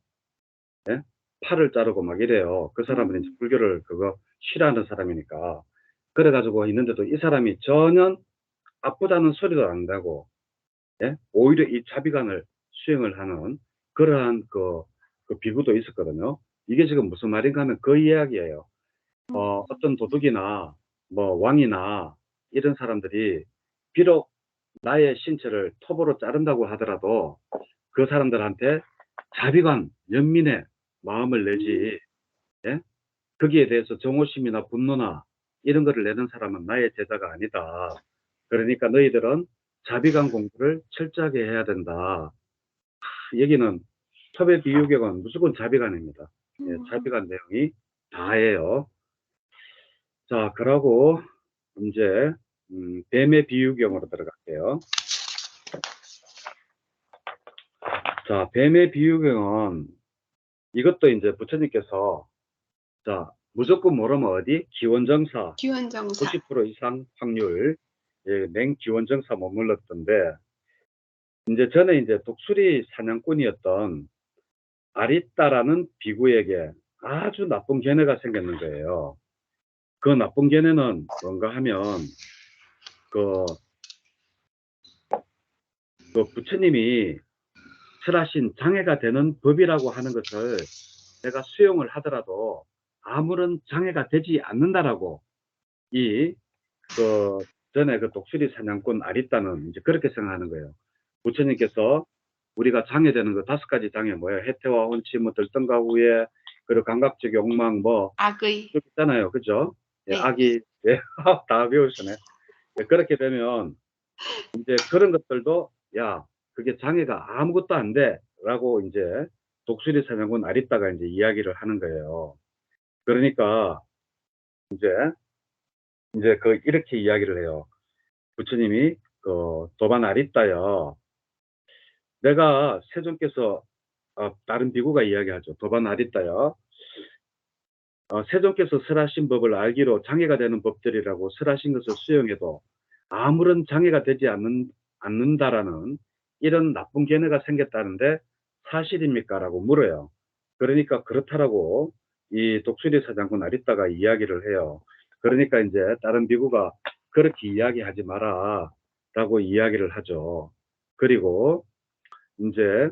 예? 팔을 자르고 막 이래요. 그 사람은 이제 불교를 그거 싫어하는 사람이니까. 그래가지고 있는데도 이 사람이 전혀 아프다는 소리도 안 나고, 예? 오히려 이 자비관을 수행을 하는 그러한 그 비구도 있었거든요. 이게 지금 무슨 말인가 하면 그 이야기예요. 어떤 도둑이나 뭐 왕이나 이런 사람들이 비록 나의 신체를 톱으로 자른다고 하더라도 그 사람들한테 자비관, 연민의 마음을 내지, 예? 거기에 대해서 정오심이나 분노나 이런 거를 내는 사람은 나의 제자가 아니다. 그러니까 너희들은 자비관 공부를 철저하게 해야 된다. 여기는 첩의 비유격은 무조건 자비관입니다. 예, 자비관 내용이 다예요. 자, 그러고 이제 뱀의 비유경으로 들어갈게요. 자, 뱀의 비유경은 이것도 이제 부처님께서 자, 무조건 모르면 어디? 기원정사 기원정사 90% 이상 확률, 예, 맹기원정사 머물렀던데, 이제 전에 이제 독수리 사냥꾼이었던 아리따라는 비구에게 아주 나쁜 견해가 생겼는 거예요. 그 나쁜 견해는 뭔가 하면, 그, 그 부처님이 설하신 장애가 되는 법이라고 하는 것을 내가 수용을 하더라도 아무런 장애가 되지 않는다라고 이, 전에 그 독수리 사냥꾼 아리따는 이제 그렇게 생각하는 거예요. 부처님께서 우리가 장애되는 거 5가지 장애 뭐예요? 해태와 혼치, 뭐 들등과 후회, 그리고 감각적 욕망 뭐 악의 쭉 있잖아요. 그죠? 예, 네. 악이, 예, 다 배우시네. 예, 그렇게 되면 이제 그런 것들도 야, 그게 장애가 아무것도 안 돼. 라고 이제 독수리 사냥꾼 아리따가 이제 이야기를 하는 거예요. 그러니까 이제 이렇게 이야기를 해요. 부처님이 도반 아리따여. 내가 세존께서 다른 비구가 이야기하죠. 도반 아리따여. 세존께서 설하신 법을 알기로 장애가 되는 법들이라고 설하신 것을 수용해도 아무런 장애가 되지 않는다라는 이런 나쁜 견해가 생겼다는데 사실입니까? 라고 물어요. 그러니까 그렇다라고 이 독수리 사장군 아리따가 이야기를 해요. 그러니까 이제 다른 비구가 그렇게 이야기하지 마라 라고 이야기를 하죠. 그리고 이제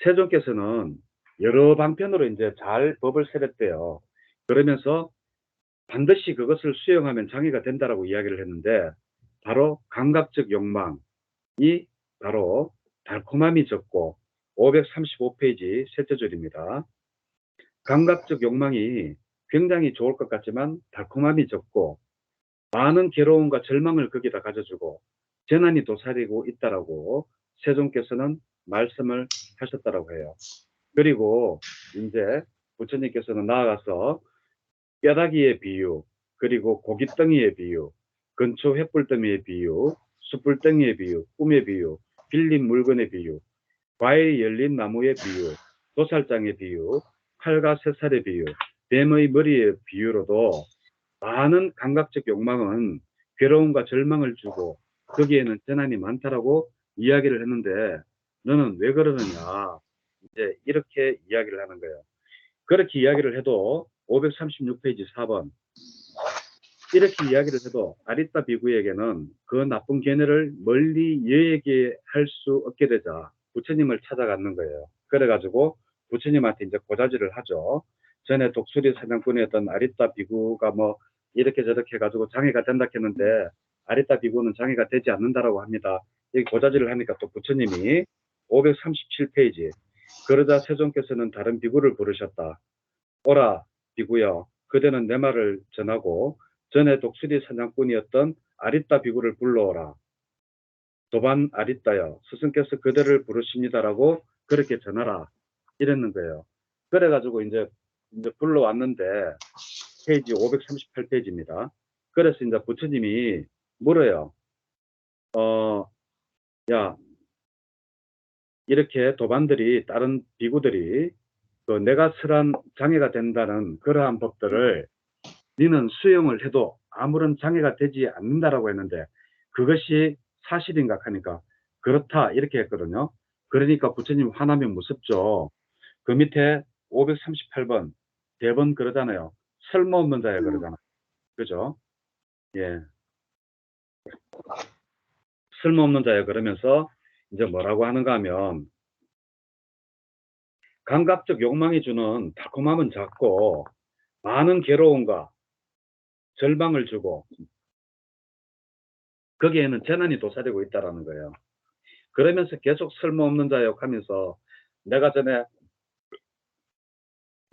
세종께서는 여러 방편으로 이제 잘 법을 세렸대요. 그러면서 반드시 그것을 수용하면 장애가 된다라고 이야기를 했는데 바로 감각적 욕망이 바로 달콤함이 적고 535페이지 셋째 줄입니다. 감각적 욕망이 굉장히 좋을 것 같지만 달콤함이 적고 많은 괴로움과 절망을 거기다 가져주고 재난이 도사리고 있다라고 세종께서는 말씀을 하셨다라고 해요. 그리고 이제 부처님께서는 나아가서 뼈다귀의 비유, 그리고 고깃덩이의 비유, 근초 횃불더미의 비유, 숯불덩이의 비유, 꿈의 비유, 빌린 물건의 비유, 과일이 열린 나무의 비유, 도살장의 비유, 칼과 쇠살의 비유, 뱀의 머리의 비유로도 많은 감각적 욕망은 괴로움과 절망을 주고 거기에는 재난이 많다라고 이야기를 했는데 너는 왜 그러느냐 이제 이렇게 이야기를 하는 거예요. 그렇게 이야기를 해도 536페이지 4번 이렇게 이야기를 해도 아리따 비구에게는 그 나쁜 견해를 멀리 얘기할 수 없게 되자 부처님을 찾아가는 거예요. 그래가지고 부처님한테 이제 고자질을 하죠. 전에 독수리 사냥꾼이었던 아리따 비구가 뭐 이렇게 저렇게 해가지고 장애가 된다 했는데 아리따 비구는 장애가 되지 않는다라고 합니다. 여기 고자질을 하니까 또 부처님이 537페이지 그러자 세존께서는 다른 비구를 부르셨다. 오라 비구여 그대는 내 말을 전하고 전에 독수리 사냥꾼이었던 아리따 비구를 불러오라. 도반 아리따여 스승께서 그대를 부르십니다라고 그렇게 전하라 이랬는 거예요. 그래가지고 이제 불러왔는데 페이지 538페이지입니다. 그래서 이제 부처님이 물어요. 야 이렇게 도반들이 다른 비구들이 그 내가 설한 장애가 된다는 그러한 법들을 니는 수용을 해도 아무런 장애가 되지 않는다라고 했는데 그것이 사실인가 하니까 그렇다 이렇게 했거든요. 그러니까 부처님 화나면 무섭죠. 그 밑에 538번 대번 그러잖아요. 쓸모없는 자야 그러잖아. 그죠? 예. 쓸모없는 자야 그러면서 이제 뭐라고 하는가 하면 감각적 욕망이 주는 달콤함은 작고 많은 괴로움과 절망을 주고 거기에는 재난이 도사리고 있다라는 거예요. 그러면서 계속 쓸모없는 자역 하면서 내가 전에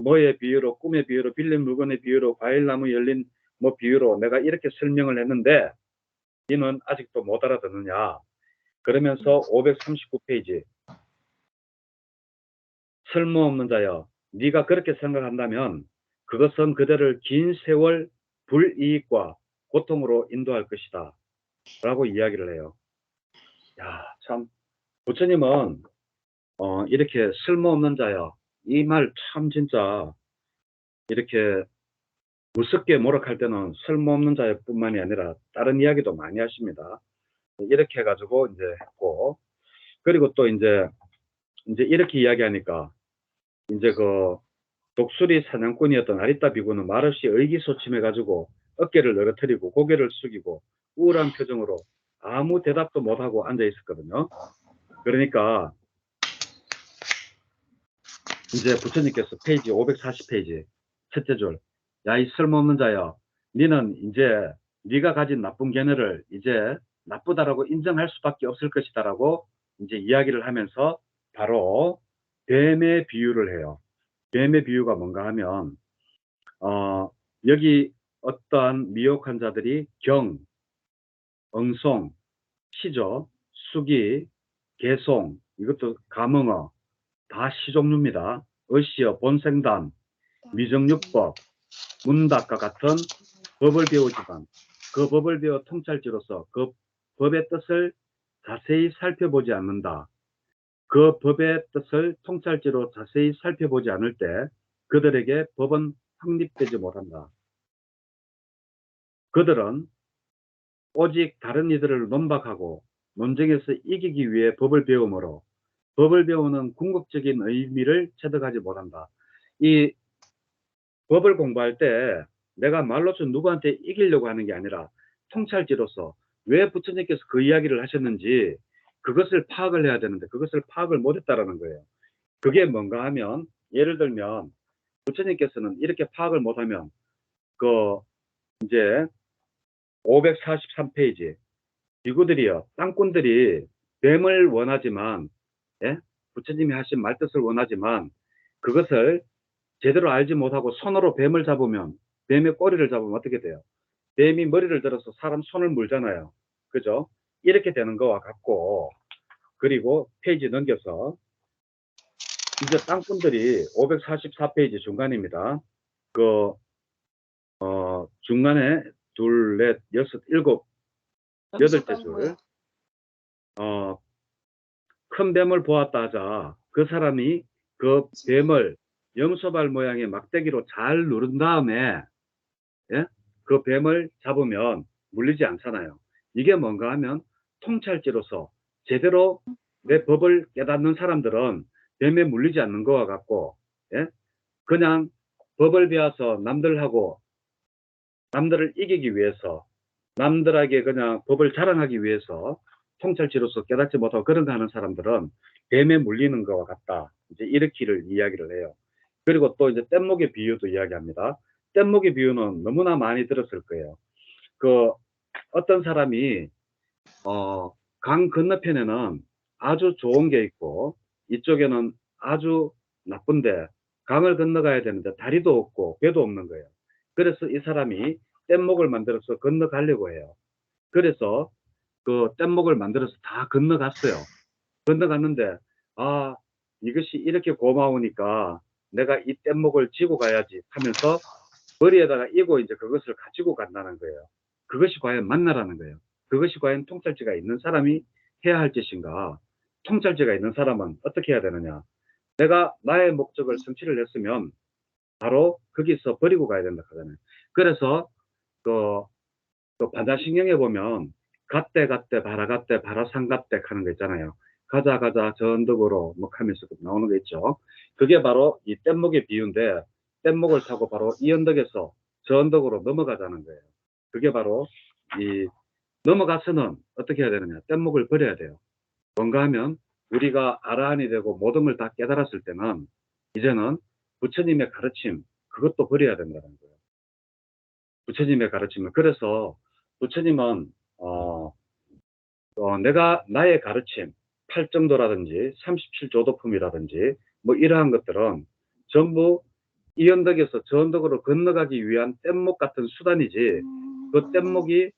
뭐의 비유로 꿈의 비유로 빌린 물건의 비유로 과일나무 열린 뭐 비유로 내가 이렇게 설명을 했는데 너는 아직도 못 알아듣느냐. 그러면서 539페이지 쓸모없는 자여 네가 그렇게 생각한다면 그것은 그대를 긴 세월 불이익과 고통으로 인도할 것이다 라고 이야기를 해요. 야, 참 부처님은 이렇게 쓸모없는 자여 이 말 참 진짜 이렇게 무섭게 모락할 때는 쓸모없는 자여 뿐만이 아니라 다른 이야기도 많이 하십니다. 이렇게 해가지고 이제 했고 그리고 또 이제 이렇게 이야기하니까 이제 그 독수리 사냥꾼이었던 아리따 비구는 말없이 의기소침해가지고 어깨를 늘어뜨리고 고개를 숙이고 우울한 표정으로 아무 대답도 못하고 앉아 있었거든요. 그러니까 이제 부처님께서 페이지 540페이지 첫째 줄, 야 이 쓸모없는 자여, 니는 이제 네가 가진 나쁜 견해를 이제 나쁘다라고 인정할 수밖에 없을 것이다라고 이제 이야기를 하면서 바로 뱀의 비유를 해요. 뱀의 비유가 뭔가 하면 여기 어떠한 미혹한 자들이 경, 엉송, 시조, 수기, 개송, 이것도 감응어 다 시종류입니다. 어시어, 본생단, 미정유법, 문답과 같은 법을 배우지만 그 법을 배워 통찰지로서 그 법의 뜻을 자세히 살펴보지 않는다. 그 법의 뜻을 통찰지로 자세히 살펴보지 않을 때 그들에게 법은 확립되지 못한다. 그들은 오직 다른 이들을 논박하고 논쟁에서 이기기 위해 법을 배우므로 법을 배우는 궁극적인 의미를 체득하지 못한다. 이 법을 공부할 때 내가 말로써 누구한테 이기려고 하는 게 아니라 통찰지로서 왜 부처님께서 그 이야기를 하셨는지 그것을 파악을 해야 되는데 그것을 파악을 못했다라는 거예요. 그게 뭔가 하면 예를 들면 부처님께서는 이렇게 파악을 못하면 그 이제 543페이지 비구들이요 땅꾼들이 뱀을 원하지만 예? 부처님이 하신 말뜻을 원하지만 그것을 제대로 알지 못하고 손으로 뱀을 잡으면 뱀의 꼬리를 잡으면 어떻게 돼요? 뱀이 머리를 들어서 사람 손을 물잖아요. 그죠? 이렇게 되는 거와 같고 그리고 페이지 넘겨서 이제 땅꾼들이 544페이지 중간입니다. 그 중간에 둘, 넷, 여섯, 일곱, 여덟째 줄 큰 뱀을 보았다 하자 그 사람이 그 뱀을 염소발 모양의 막대기로 잘 누른 다음에 예? 그 뱀을 잡으면 물리지 않잖아요. 이게 뭔가 하면 통찰지로서 제대로 내 법을 깨닫는 사람들은 뱀에 물리지 않는 것과 같고 예? 그냥 법을 배워서 남들하고 남들을 이기기 위해서 남들에게 그냥 법을 자랑하기 위해서 통찰지로서 깨닫지 못하고 그런 거 하는 사람들은 뱀에 물리는 것과 같다. 이제 이렇게를 이야기를 해요. 그리고 또 이제 뗏목의 비유도 이야기합니다. 뗏목의 비유는 너무나 많이 들었을 거예요. 그 어떤 사람이 강 건너편에는 아주 좋은 게 있고 이쪽에는 아주 나쁜데 강을 건너가야 되는데 다리도 없고 배도 없는 거예요. 그래서 이 사람이 뗏목을 만들어서 건너가려고 해요. 그래서 그 뗏목을 만들어서 다 건너갔어요. 건너갔는데 아, 이것이 이렇게 고마우니까 내가 이 뗏목을 지고 가야지 하면서 머리에다가 이고 이제 그것을 가지고 간다는 거예요. 그것이 과연 맞나라는 거예요. 그것이 과연 통찰지가 있는 사람이 해야 할 짓인가? 통찰지가 있는 사람은 어떻게 해야 되느냐? 내가 나의 목적을 성취를 했으면 바로 거기서 버리고 가야 된다 하잖아요. 그래서 그 반야신경에 보면 갓대 바라갓대 바라상갓대 하는 거 있잖아요. 가자 저 언덕으로 뭐 하면서 나오는 거 있죠. 그게 바로 이 뗏목의 비유인데 뗏목을 타고 바로 이 언덕에서 저 언덕으로 넘어가자는 거예요. 그게 바로 이 넘어가서는 어떻게 해야 되느냐? 뗏목을 버려야 돼요. 뭔가 하면 우리가 아라한이 되고 모든 걸 다 깨달았을 때는 이제는 부처님의 가르침 그것도 버려야 된다는 거예요. 부처님의 가르침을. 그래서 부처님은 내가 나의 가르침, 팔정도라든지 37조도품이라든지 뭐 이러한 것들은 전부 이 언덕에서 저 언덕으로 건너가기 위한 뗏목 같은 수단이지 그 뗏목이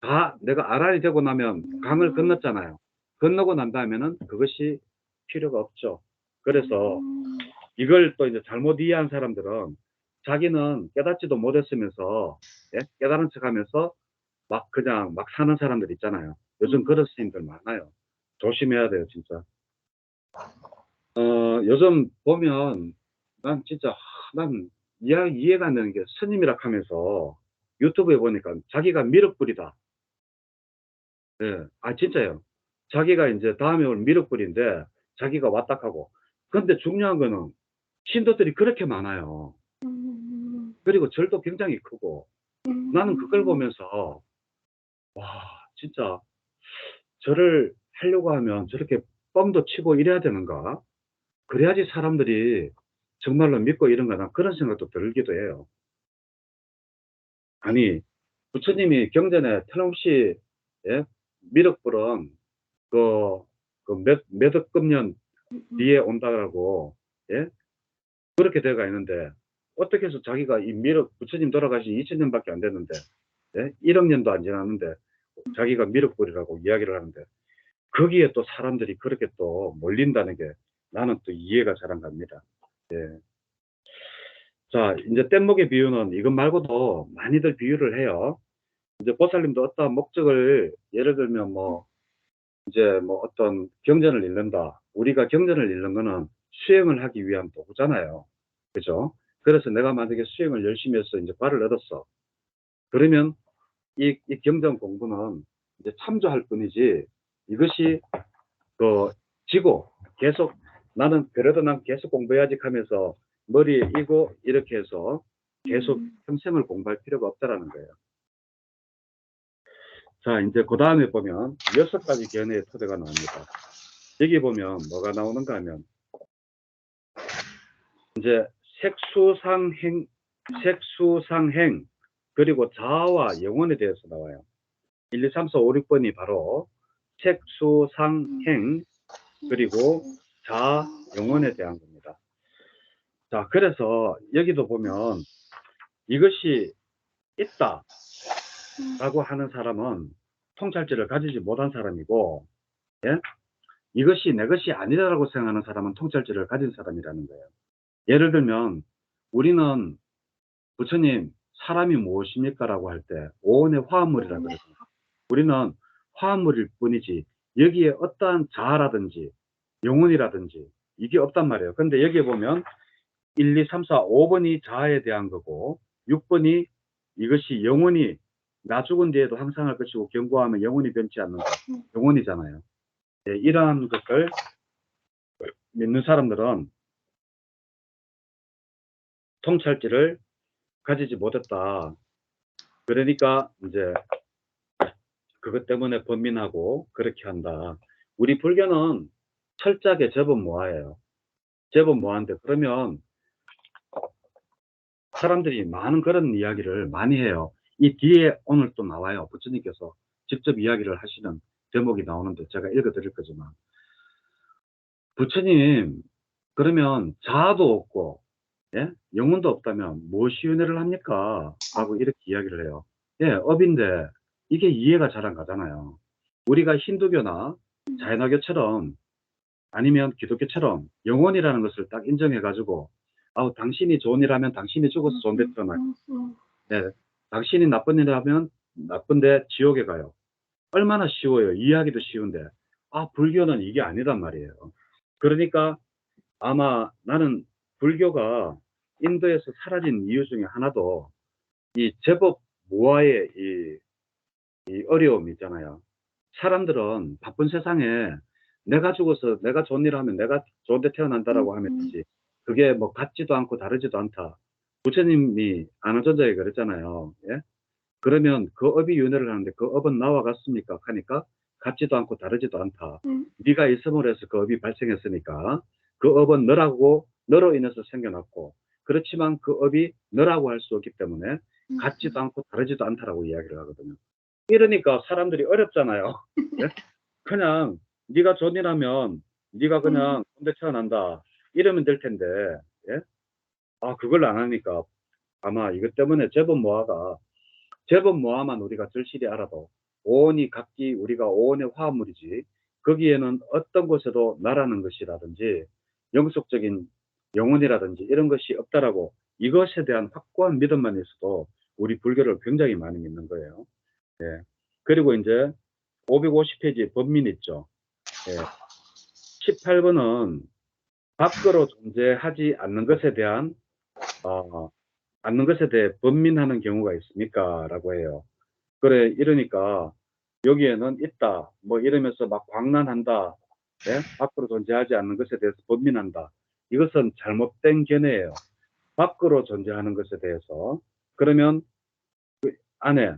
다 내가 아란이 되고 나면 강을 건넜잖아요. 건너고 난 다음에는 그것이 필요가 없죠. 그래서 이걸 또 이제 잘못 이해한 사람들은 자기는 깨닫지도 못했으면서 예? 깨달은 척하면서 막 그냥 막 사는 사람들 있잖아요. 요즘 그런 스님들 많아요. 조심해야 돼요, 진짜. 요즘 보면 난 진짜 난 이해가 안 되는 게 스님이라 하면서 유튜브에 보니까 자기가 미륵불이다. 예, 진짜요. 자기가 이제 다음에 올 미륵불인데 자기가 왔다 하고. 근데 중요한 거는 신도들이 그렇게 많아요. 그리고 절도 굉장히 크고 나는 그걸 보면서 와, 진짜 절을 하려고 하면 저렇게 뻥도 치고 이래야 되는가? 그래야지 사람들이 정말로 믿고 이런가? 그런 생각도 들기도 해요. 아니, 부처님이 경전에 틀림없이, 예? 미륵불은 몇 억금년 뒤에 온다라고, 예? 그렇게 돼가 있는데, 어떻게 해서 자기가 이 부처님 돌아가신 2000년밖에 안 됐는데, 예? 1억 년도 안 지났는데, 자기가 미륵불이라고 이야기를 하는데, 거기에 또 사람들이 그렇게 또 몰린다는 게 나는 또 이해가 잘 안 갑니다. 예. 자, 이제 뗏목의 비유는 이것 말고도 많이들 비유를 해요. 이제 보살님도 어떤 목적을 예를 들면 뭐 이제 뭐 어떤 경전을 읽는다. 우리가 경전을 읽는 거는 수행을 하기 위한 도구잖아요. 그죠? 그래서 내가 만약에 수행을 열심히 해서 이제 발을 얻었어. 그러면 이 경전 공부는 이제 참조할 뿐이지 이것이 지고 계속 나는 그래도 난 계속 공부해야지 하면서 머리에 이고 이렇게 해서 계속 평생을 공부할 필요가 없다라는 거예요. 자, 이제 그 다음에 보면 6가지 견해의 토대가 나옵니다. 여기 보면 뭐가 나오는가 하면 이제 색수상행 그리고 자아와 영혼에 대해서 나와요. 1, 2, 3, 4, 5, 6번이 바로 색수상행 그리고 자아, 영혼에 대한 겁니다. 자, 그래서 여기도 보면 이것이 있다 라고 하는 사람은 통찰지를 가지지 못한 사람이고, 예? 이것이 내 것이 아니다라고 생각하는 사람은 통찰지를 가진 사람이라는 거예요. 예를 들면 우리는 부처님 사람이 무엇입니까? 라고 할 때 오온의 화합물이라고 그러죠. 우리는 화합물일 뿐이지 여기에 어떠한 자아라든지 영혼이라든지 이게 없단 말이에요. 근데 여기에 보면 1, 2, 3, 4, 5번이 자아에 대한 거고 6번이 이것이 영혼이 나 죽은 뒤에도 항상 할 것이고 경고하면 영혼이 변치 않는다. 영혼이잖아요. 예, 이러한 것을 믿는 사람들은 통찰지를 가지지 못했다. 그러니까 이제 그것 때문에 번민하고 그렇게 한다. 우리 불교는 철저하게 접은 모아예요. 접은 모아인데 그러면 사람들이 많은 그런 이야기를 많이 해요. 이 뒤에 오늘 또 나와요. 부처님께서 직접 이야기를 하시는 제목이 나오는데 제가 읽어드릴 거지만, 부처님, 그러면 자아도 없고, 예? 영혼도 없다면 무엇이 윤회를 합니까? 라고 이렇게 이야기를 해요. 예, 업인데 이게 이해가 잘 안 가잖아요. 우리가 힌두교나 자이나교처럼 아니면 기독교처럼 영혼이라는 것을 딱 인정해가지고, 아우, 당신이 좋은 일 하면 당신이 죽어서 좋은 데 태어나요. 네, 당신이 나쁜 일 하면 나쁜데 지옥에 가요. 얼마나 쉬워요. 이해하기도 쉬운데. 아, 불교는 이게 아니란 말이에요. 그러니까 아마 나는 불교가 인도에서 사라진 이유 중에 하나도 이 제법 모아의 이 어려움 있잖아요. 사람들은 바쁜 세상에 내가 죽어서 내가 좋은 일을 하면 내가 좋은 데 태어난다라고 하면 되지. 그게 뭐 같지도 않고 다르지도 않다. 부처님이 안어전자에 그랬잖아요. 예? 그러면 그 업이 윤회를 하는데 그 업은 나와 같습니까? 하니까 같지도 않고 다르지도 않다. 네가 있음으로 해서 그 업이 발생했으니까 그 업은 너로 인해서 생겨났고, 그렇지만 그 업이 너라고 할 수 없기 때문에 같지도 않고 다르지도 않다라고 이야기를 하거든요. 이러니까 사람들이 어렵잖아요. 예? 그냥 네가 좋은 일 하면 네가 그냥 군대 태어난다 이러면 될 텐데, 예? 아, 그걸 안 하니까 아마 이것 때문에 제법 모아만 우리가 절실히 알아도 오온이 각기 우리가 오온의 화합물이지, 거기에는 어떤 곳에도 나라는 것이라든지 영속적인 영혼이라든지 이런 것이 없다라고, 이것에 대한 확고한 믿음만 있어도 우리 불교를 굉장히 많이 믿는 거예요. 예. 그리고 이제 550페이지 법민 있죠. 예. 18번은 밖으로 존재하지 않는 것에 대해 번민하는 경우가 있습니까? 라고 해요. 그래, 이러니까 여기에는 있다, 뭐 이러면서 막 광란한다, 예? 밖으로 존재하지 않는 것에 대해서 번민한다. 이것은 잘못된 견해예요. 밖으로 존재하는 것에 대해서. 그러면 그 안에,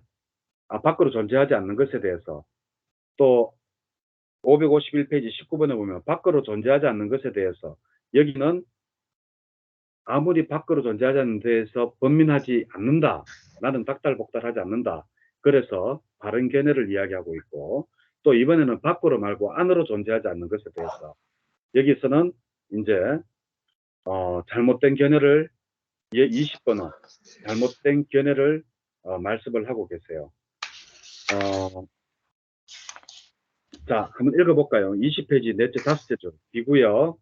밖으로 존재하지 않는 것에 대해서, 또 551페이지 19번에 보면 밖으로 존재하지 않는 것에 대해서, 여기는 아무리 밖으로 존재하지 않는 데에서 번민하지 않는다. 나는 닥달복달하지 않는다. 그래서 바른 견해를 이야기하고 있고, 또 이번에는 밖으로 말고 안으로 존재하지 않는 것에 대해서 여기서는 이제 잘못된 견해를, 20번은 잘못된 견해를 말씀을 하고 계세요. 자, 한번 읽어볼까요? 20페이지 넷째 다섯째 줄 비구요.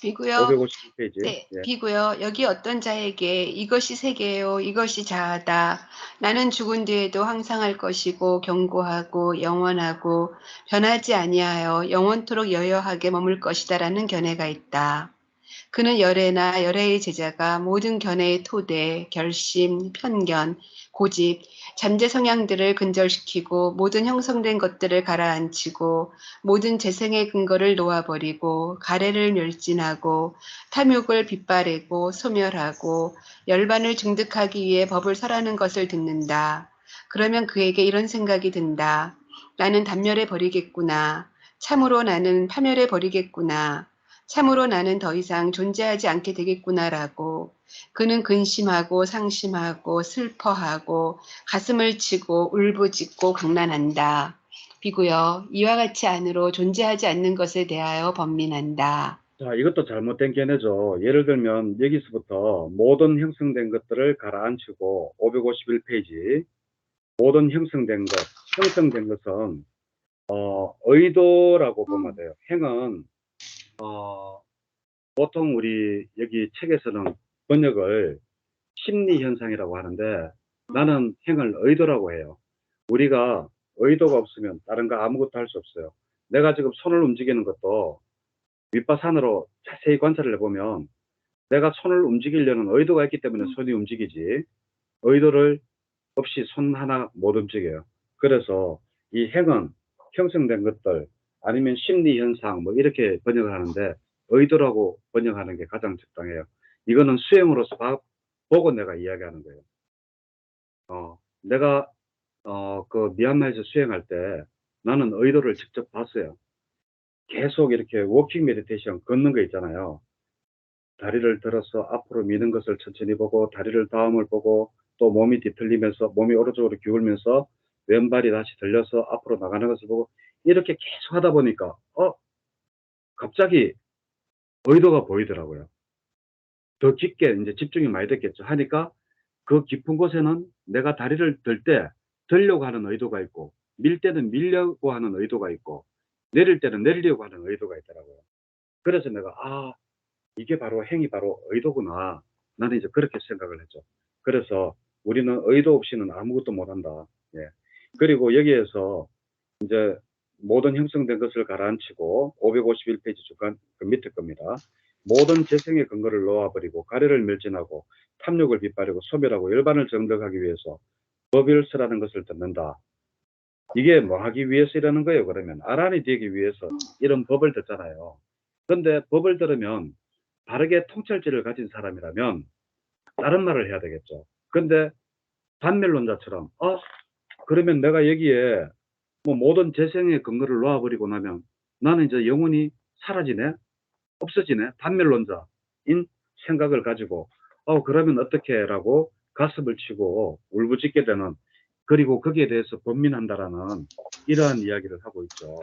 비고요. 551페이지. 네, 예. 비고요. 여기 어떤 자에게 이것이 세계요, 이것이 자아다. 나는 죽은 뒤에도 항상할 것이고 견고하고 영원하고 변하지 아니하여 영원토록 여여하게 머물 것이다라는 견해가 있다. 그는 열애나 열애의 제자가 모든 견해의 토대, 결심, 편견, 고집, 잠재 성향들을 근절시키고 모든 형성된 것들을 가라앉히고 모든 재생의 근거를 놓아버리고 가래를 멸진하고 탐욕을 빗바래고 소멸하고 열반을 증득하기 위해 법을 설하는 것을 듣는다. 그러면 그에게 이런 생각이 든다. 나는 단멸해 버리겠구나. 참으로 나는 파멸해 버리겠구나. 참으로 나는 더 이상 존재하지 않게 되겠구나라고. 그는 근심하고 상심하고 슬퍼하고 가슴을 치고 울부짖고 강난한다. 비고요. 이와 같이 안으로 존재하지 않는 것에 대하여 번민한다. 자, 이것도 잘못된 견해죠. 예를 들면 여기서부터 모든 형성된 것들을 가라앉히고, 551페이지 모든 형성된 것은 의도라고 보면 돼요. 행은 보통 우리 여기 책에서는 번역을 심리 현상이라고 하는데, 나는 행을 의도라고 해요. 우리가 의도가 없으면 다른 거 아무것도 할 수 없어요. 내가 지금 손을 움직이는 것도 윗바산으로 자세히 관찰을 해보면 내가 손을 움직이려는 의도가 있기 때문에 손이 움직이지, 의도를 없이 손 하나 못 움직여요. 그래서 이 행은 형성된 것들 아니면 심리 현상 뭐 이렇게 번역을 하는데, 의도라고 번역하는 게 가장 적당해요. 이거는 수행으로서 보고 내가 이야기하는 거예요. 내가 그 미얀마에서 수행할 때 나는 의도를 직접 봤어요. 계속 이렇게 워킹 메디테이션 걷는 거 있잖아요. 다리를 들어서 앞으로 미는 것을 천천히 보고 다리를 다음을 보고 또 몸이 뒤틀리면서 몸이 오른쪽으로 기울면서 왼발이 다시 들려서 앞으로 나가는 것을 보고 이렇게 계속 하다 보니까 갑자기 의도가 보이더라고요. 더 깊게 이제 집중이 많이 됐겠죠. 하니까 그 깊은 곳에는 내가 다리를 들 때 들려고 하는 의도가 있고 밀 때는 밀려고 하는 의도가 있고 내릴 때는 내리려고 하는 의도가 있더라고요. 그래서 내가 이게 바로 행위 바로 의도구나. 나는 이제 그렇게 생각을 했죠. 그래서 우리는 의도 없이는 아무것도 못한다. 예. 그리고 여기에서 이제 모든 형성된 것을 가라앉히고 551페이지 주간 그 밑에 겁니다. 모든 재생의 근거를 놓아버리고 가래를 멸진하고 탐욕을 빗바르고 소멸하고 열반을 정덕하기 위해서 법일서라는 것을 듣는다. 이게 뭐 하기 위해서 이러는 거예요. 그러면 아란이 되기 위해서 이런 법을 듣잖아요. 그런데 법을 들으면 바르게 통찰지를 가진 사람이라면 다른 말을 해야 되겠죠. 근데 반멸론자처럼 그러면 내가 여기에 뭐 모든 재생의 근거를 놓아버리고 나면 나는 이제 영혼이 사라지네, 없어지네, 반멸론자인 생각을 가지고 그러면 어떻게라고 가슴을 치고 울부짖게 되는, 그리고 거기에 대해서 번민한다라는 이러한 이야기를 하고 있죠.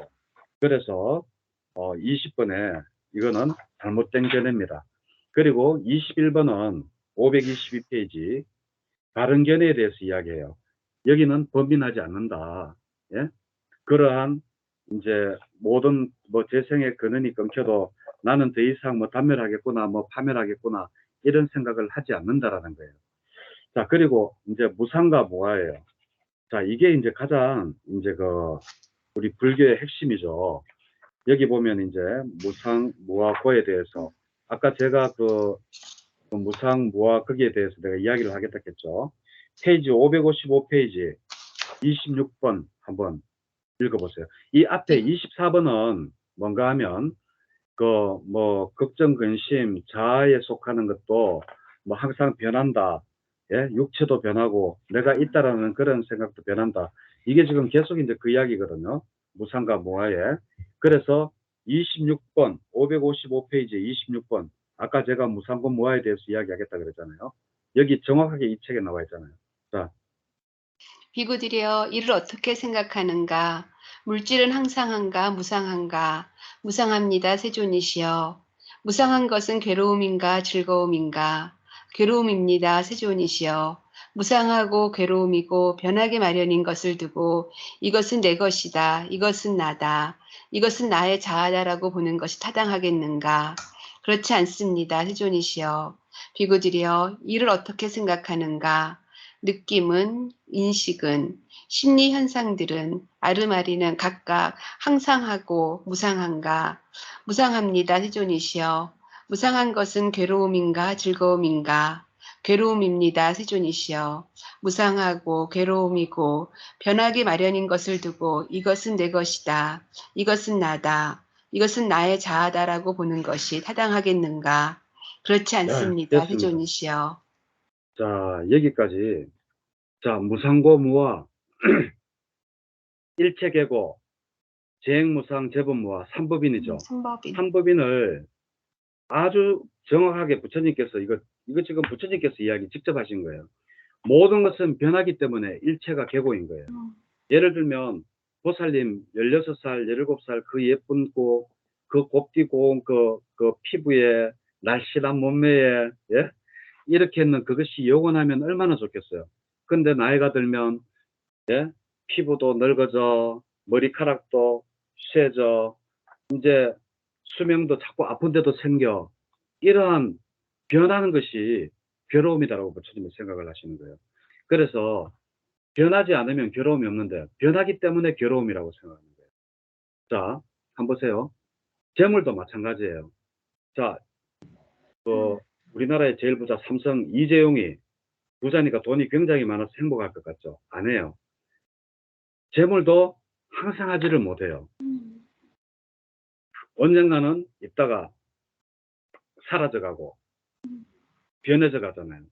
그래서 20번에 이거는 잘못된 견해입니다. 그리고 21번은 522페이지 바른 견해에 대해서 이야기해요. 여기는 번민하지 않는다. 예? 그러한 이제 모든 뭐 재생의 근원이 끊겨도 나는 더 이상 뭐 단멸하겠구나, 뭐 파멸하겠구나 이런 생각을 하지 않는다라는 거예요. 자, 그리고 이제 무상과 무아예요. 자, 이게 이제 가장 이제 우리 불교의 핵심이죠. 여기 보면 이제 무상, 무아, 고에 대해서 아까 제가 그 무상, 무아, 거기에 대해서 내가 이야기를 하겠다 했죠. 페이지 555페이지 26번 한번 읽어보세요. 이 앞에 24번은 뭔가 하면 뭐 걱정, 근심, 자아에 속하는 것도 뭐 항상 변한다. 예? 육체도 변하고 내가 있다라는 그런 생각도 변한다. 이게 지금 계속 이제 그 이야기거든요. 무상과 무아에. 그래서 26번, 555페이지 26번. 아까 제가 무상과 무아에 대해서 이야기하겠다 그랬잖아요. 여기 정확하게 이 책에 나와 있잖아요. 자, 비구들이여 이를 어떻게 생각하는가? 물질은 항상한가 무상한가? 무상합니다 세존이시여. 무상한 것은 괴로움인가 즐거움인가? 괴로움입니다 세존이시여. 무상하고 괴로움이고 변하기 마련인 것을 두고 이것은 내 것이다. 이것은 나다. 이것은 나의 자아다라고 보는 것이 타당하겠는가? 그렇지 않습니다 세존이시여. 비구들이여 이를 어떻게 생각하는가? 느낌은, 인식은, 심리 현상들은, 아르마리는 각각 항상하고 무상한가? 무상합니다, 세존이시여. 무상한 것은 괴로움인가, 즐거움인가? 괴로움입니다, 세존이시여. 무상하고 괴로움이고 변하기 마련인 것을 두고 이것은 내 것이다. 이것은 나다. 이것은 나의 자아다라고 보는 것이 타당하겠는가? 그렇지 네, 않습니다, 됐습니다. 세존이시여. 자, 여기까지. 자, 무상고 무아, 일체계고, 재행무상, 재본무아, 삼법인이죠. 삼법인. 삼법인을 아주 정확하게 부처님께서 이거 지금 부처님께서 이야기 직접 하신 거예요. 모든 것은 변하기 때문에 일체가 계고인 거예요. 예를 들면 보살님 16살, 17살 그 예쁜 그 곱디 고운 그 피부에 날씬한 몸매에, 예? 이렇게 했는 그것이 영원하면 얼마나 좋겠어요. 근데 나이가 들면, 예? 피부도 늙어져, 머리카락도 쇠져, 이제 수명도 자꾸 아픈 데도 생겨. 이러한 변하는 것이 괴로움이다라고 부처님은 생각을 하시는 거예요. 그래서 변하지 않으면 괴로움이 없는데 변하기 때문에 괴로움이라고 생각하는 거예요. 자, 한번 보세요. 재물도 마찬가지예요. 자, 우리나라의 제일 부자 삼성 이재용이 부자니까 돈이 굉장히 많아서 행복할 것 같죠? 아니에요. 재물도 항상 하지를 못해요. 언젠가는 있다가 사라져가고 변해져 가잖아요.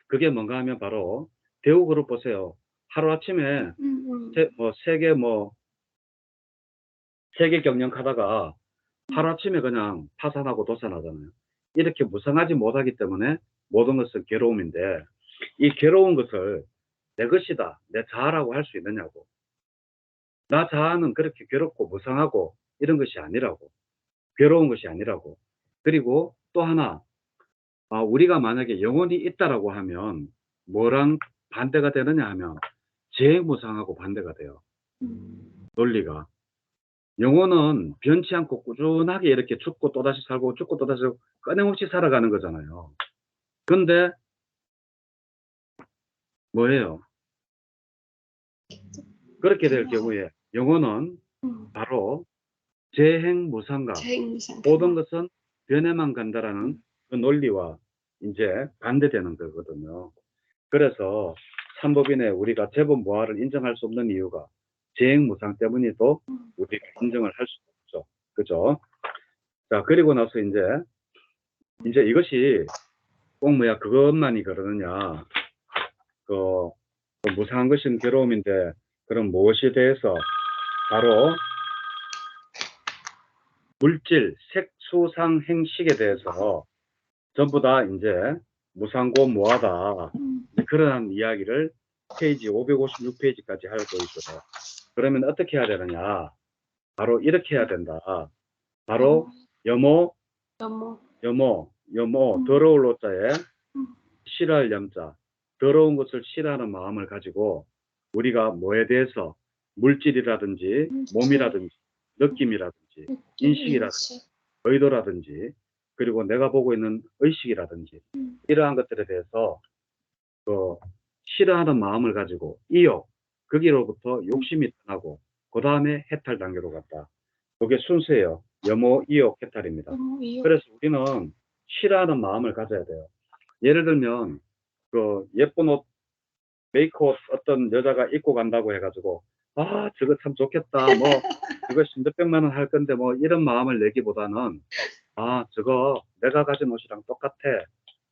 그게 뭔가 하면 바로 대우그룹 보세요. 하루아침에 세계 경영하다가 하루아침에 그냥 파산하고 도산하잖아요. 이렇게 무상하지 못하기 때문에 모든 것은 괴로움인데, 이 괴로운 것을 내 것이다, 내 자아라고 할 수 있느냐고. 나 자아는 그렇게 괴롭고 무상하고 이런 것이 아니라고. 괴로운 것이 아니라고. 그리고 또 하나, 우리가 만약에 영혼이 있다라고 하면 뭐랑 반대가 되느냐 하면 재무상하고 반대가 돼요. 논리가. 영혼은 변치 않고 꾸준하게 이렇게 죽고 또다시 살고 죽고 또다시 살고 끊임없이 살아가는 거잖아요. 근데 뭐예요? 그렇게 될 경우에 영혼은 바로 재행무상각, 재행무상. 모든 것은 변해만 간다라는 그 논리와 이제 반대되는 거거든요. 그래서 삼법인에 우리가 재범무화를 인정할 수 없는 이유가 재행무상 때문이도 우리가 인정을 할 수 없죠. 그죠? 자, 그리고 나서 이제 이것이 꼭 뭐야, 그것만이 그러느냐. 그 무상한 것은 괴로움인데, 그럼 무엇에 대해서? 바로 물질, 색, 수, 상, 행식에 대해서 전부 다 이제 무상고 무하다. 그러한 이야기를 페이지 556페이지까지 하고 있어요. 그러면 어떻게 해야 되느냐? 바로 이렇게 해야 된다. 바로 여모, 더러울 로자에 싫어할 염자, 더러운 것을 싫어하는 마음을 가지고 우리가 뭐에 대해서 물질이라든지 몸이라든지 느낌이라든지 인식이라든지 의도라든지 그리고 내가 보고 있는 의식이라든지 이러한 것들에 대해서 그 싫어하는 마음을 가지고 이욕, 거기로부터 욕심이 떠나고 그 다음에 해탈 단계로 갔다. 그게 순서예요. 염호, 이욕, 해탈입니다. 그래서 우리는 싫어하는 마음을 가져야 돼요. 예를 들면 그 예쁜 옷, 메이크업 어떤 여자가 입고 간다고 해가지고 저거 참 좋겠다, 뭐 이거 몇백만 원 할 건데 뭐 이런 마음을 내기보다는 저거 내가 가진 옷이랑 똑같아,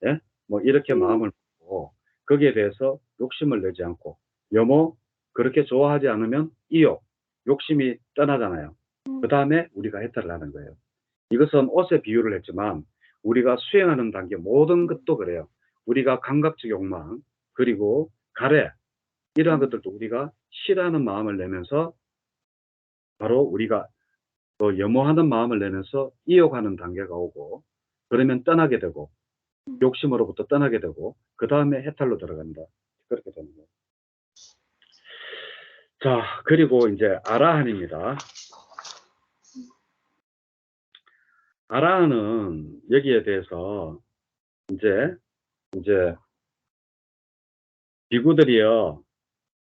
예? 뭐 이렇게 마음을 먹고 거기에 대해서 욕심을 내지 않고 여모, 그렇게 좋아하지 않으면 이욕, 욕심이 떠나잖아요. 그 다음에 우리가 해탈을 하는 거예요. 이것은 옷에 비유를 했지만 우리가 수행하는 단계 모든 것도 그래요. 우리가 감각적 욕망 그리고 가래 이러한 것들도 우리가 싫어하는 마음을 내면서 바로 우리가 또 염호하는 마음을 내면서 이용하는 단계가 오고 그러면 떠나게 되고 욕심으로부터 떠나게 되고 그 다음에 해탈로 들어간다. 그렇게 되는 거예요. 자, 그리고 이제 아라한입니다. 아라한은 여기에 대해서 이제 비구들이요,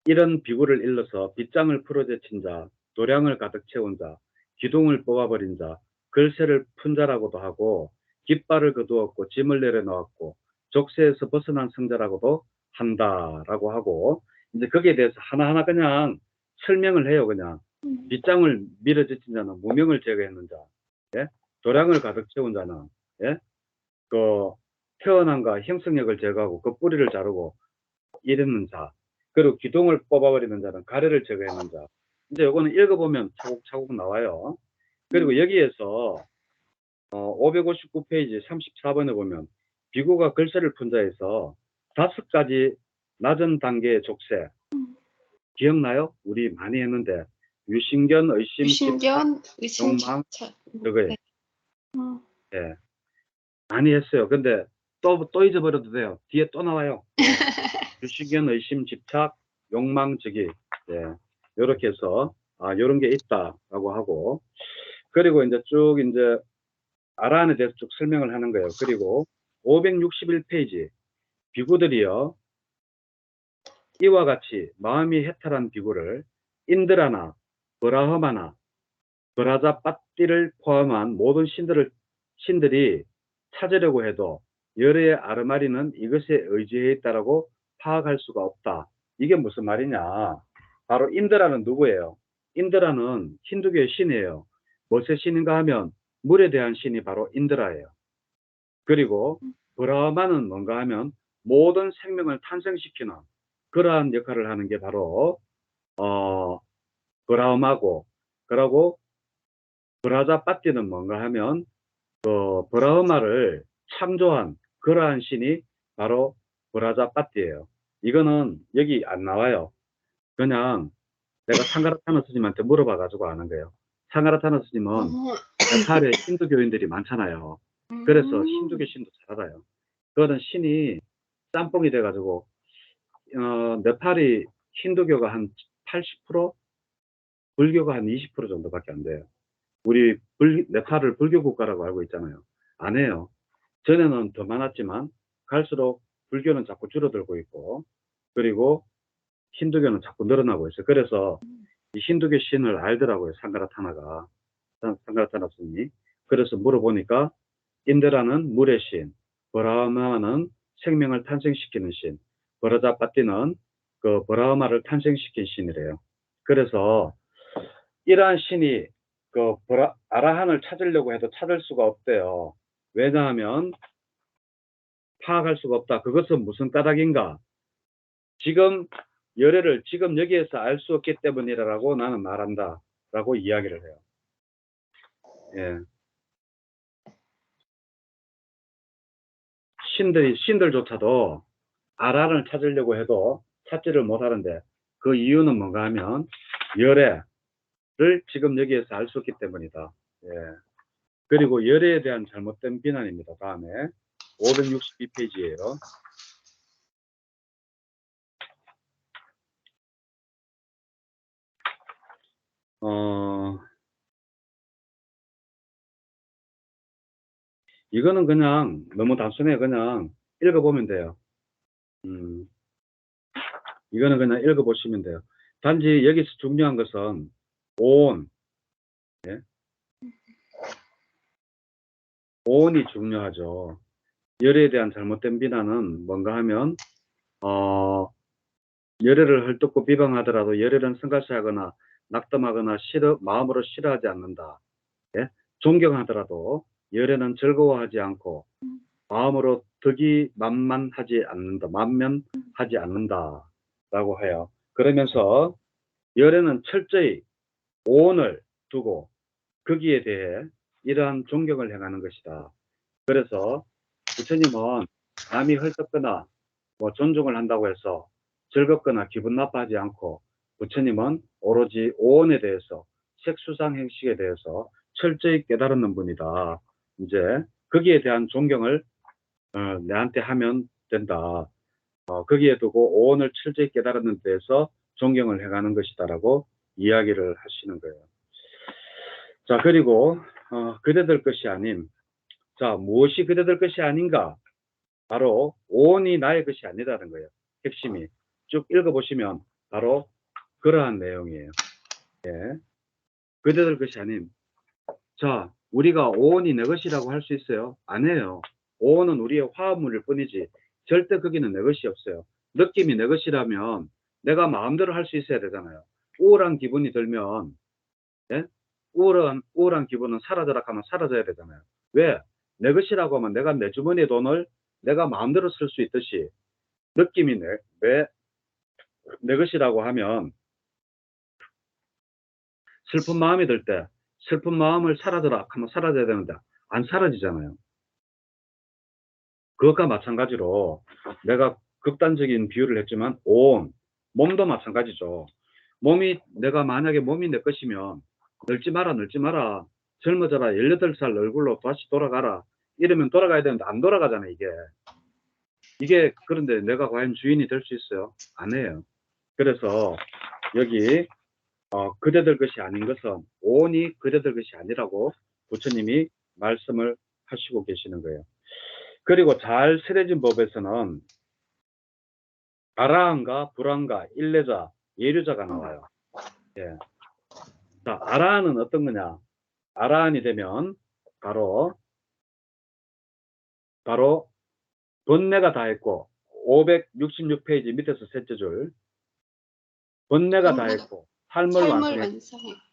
이런 비구를 일러서 빗장을 풀어제친 자, 도량을 가득 채운 자, 기둥을 뽑아버린 자, 글새를 푼 자라고도 하고 깃발을 거두었고 짐을 내려놓았고 족쇄에서 벗어난 성자라고도 한다라고 하고 이제 거기에 대해서 하나하나 그냥 설명을 해요. 그냥 빗장을 밀어제친 자는 무명을 제거했는 자, 예? 도량을 가득 채운 자는, 예? 그 태어남과 형성력을 제거하고 그 뿌리를 자르고 이르는 자, 그리고 기둥을 뽑아버리는 자는 가래를 제거하는 자. 이제 요거는 읽어보면 차곡차곡 나와요. 그리고 여기에서 559페이지 34번에 보면 비구가 글쎄를 푼 자에서 5가지 낮은 단계의 족쇄 기억나요? 우리 많이 했는데 유신견, 의심, 유신견, 욕망, 그거예요. 네. 예, 많이 했어요. 근데 또 잊어버려도 돼요. 뒤에 또 나와요. 유신견, 의심, 집착, 욕망, 즉위. 예, 요렇게 해서 요런 게 있다라고 하고 그리고 이제 쭉 이제 아라한에 대해서 쭉 설명을 하는 거예요. 그리고 561페이지 비구들이요, 이와 같이 마음이 해탈한 비구를 인드라나 브라흐마나 브라자빠띠를 포함한 모든 신들이 찾으려고 해도 열의 아르마리는 이것에 의지해 있다라고 파악할 수가 없다. 이게 무슨 말이냐? 바로 인드라는 누구예요? 인드라는 힌두교의 신이에요. 무엇의 신인가 하면 물에 대한 신이 바로 인드라예요. 그리고 브라흐마는 뭔가 하면 모든 생명을 탄생시키는 그러한 역할을 하는 게 바로 브라흐마고, 그러고 브라자빠띠는 뭔가 하면 브라흐마를 창조한 그러한 신이 바로 브라자파티예요. 이거는 여기 안 나와요. 그냥 내가 상가라타나 스님한테 물어봐가지고 아는 거예요. 상가라타나 스님은 네팔에 힌두교인들이 많잖아요. 그래서 힌두교 신도 잘 알아요. 그거는 신이 짬뽕이 돼가지고 네팔이 힌두교가 한 80%, 불교가 한 20% 정도밖에 안 돼요. 우리 네팔을 불교 국가라고 알고 있잖아요. 안 해요. 전에는 더 많았지만 갈수록 불교는 자꾸 줄어들고 있고, 그리고 힌두교는 자꾸 늘어나고 있어요. 그래서 이 힌두교 신을 알더라고요. 상가라타나 스님이. 그래서 물어보니까 인드라는 물의 신, 브라흐마는 생명을 탄생시키는 신, 브라자파티는 그 브라흐마를 탄생시킨 신이래요. 그래서 이러한 신이 그 아라한을 찾으려고 해도 찾을 수가 없대요. 왜냐하면 파악할 수가 없다. 그것은 무슨 까닭인가? 지금 열애를 지금 여기에서 알 수 없기 때문이라고 나는 말한다. 라고 이야기를 해요. 예. 신들조차도 아라를 찾으려고 해도 찾지를 못하는데 그 이유는 뭔가 하면 열애를 지금 여기에서 알 수 없기 때문이다. 예. 그리고 열애에 대한 잘못된 비난입니다. 다음에 562페이지예요. 이거는 그냥 너무 단순해. 그냥 읽어보면 돼요. 이거는 그냥 읽어보시면 돼요. 단지 여기서 중요한 것은 오온, 예? 오온이 중요하죠. 열애에 대한 잘못된 비난은 뭔가 하면 열애를 헐뜯고 비방하더라도 열애는 성가시하거나 낙담하거나 마음으로 싫어하지 않는다. 예? 존경하더라도 열애는 즐거워하지 않고 마음으로 만면하지 않는다. 라고 해요. 그러면서 열애는 철저히 오온을 두고 거기에 대해 이러한 존경을 행하는 것이다. 그래서 부처님은 남이 헐뜯거나 존중을 한다고 해서 즐겁거나 기분 나빠하지 않고 부처님은 오로지 오온에 대해서 색수상 행식에 대해서 철저히 깨달은 분이다. 이제 거기에 대한 존경을 내한테 하면 된다. 거기에 두고 오온을 철저히 깨달은 데에서 존경을 해가는 것이다라고 이야기를 하시는 거예요. 자, 그리고 그대들 것이 아님. 자, 무엇이 그대들 것이 아닌가? 바로 오온이 나의 것이 아니라는 거예요. 핵심이. 쭉 읽어보시면 바로 그러한 내용이에요. 예. 그대들 것이 아님. 자, 우리가 오온이 내 것이라고 할 수 있어요? 아니에요. 오온은 우리의 화합물일 뿐이지 절대 거기는 내 것이 없어요. 느낌이 내 것이라면 내가 마음대로 할 수 있어야 되잖아요. 우울한 기분이 들면, 예? 우울한 기분은 사라져라 하면 사라져야 되잖아요. 왜? 내 것이라고 하면 내가 내 주머니에 돈을 내가 마음대로 쓸 수 있듯이 느낌이 왜 내 것이라고 하면 슬픈 마음이 들 때 슬픈 마음을 사라져라 하면 사라져야 되는데 안 사라지잖아요. 그것과 마찬가지로 내가 극단적인 비유를 했지만 몸도 마찬가지죠. 내가 만약에 몸이 내 것이면 늙지 마라 젊어져라 18살 얼굴로 다시 돌아가라 이러면 돌아가야 되는데 안 돌아가잖아요. 이게 그런데 내가 과연 주인이 될 수 있어요? 안 해요. 그래서 여기 그대들 것이 아닌 것은 오온이 그대들 것이 아니라고 부처님이 말씀을 하시고 계시는 거예요. 그리고 잘 세례진 법에서는 아라한과 불한과 일례자, 예류자가 나와요. 예. 자, 아라한은 어떤 거냐? 아라한이 되면 바로 번뇌가 다 했고 566페이지 밑에서 셋째 줄 번뇌가 다 했고 삶을 완성했고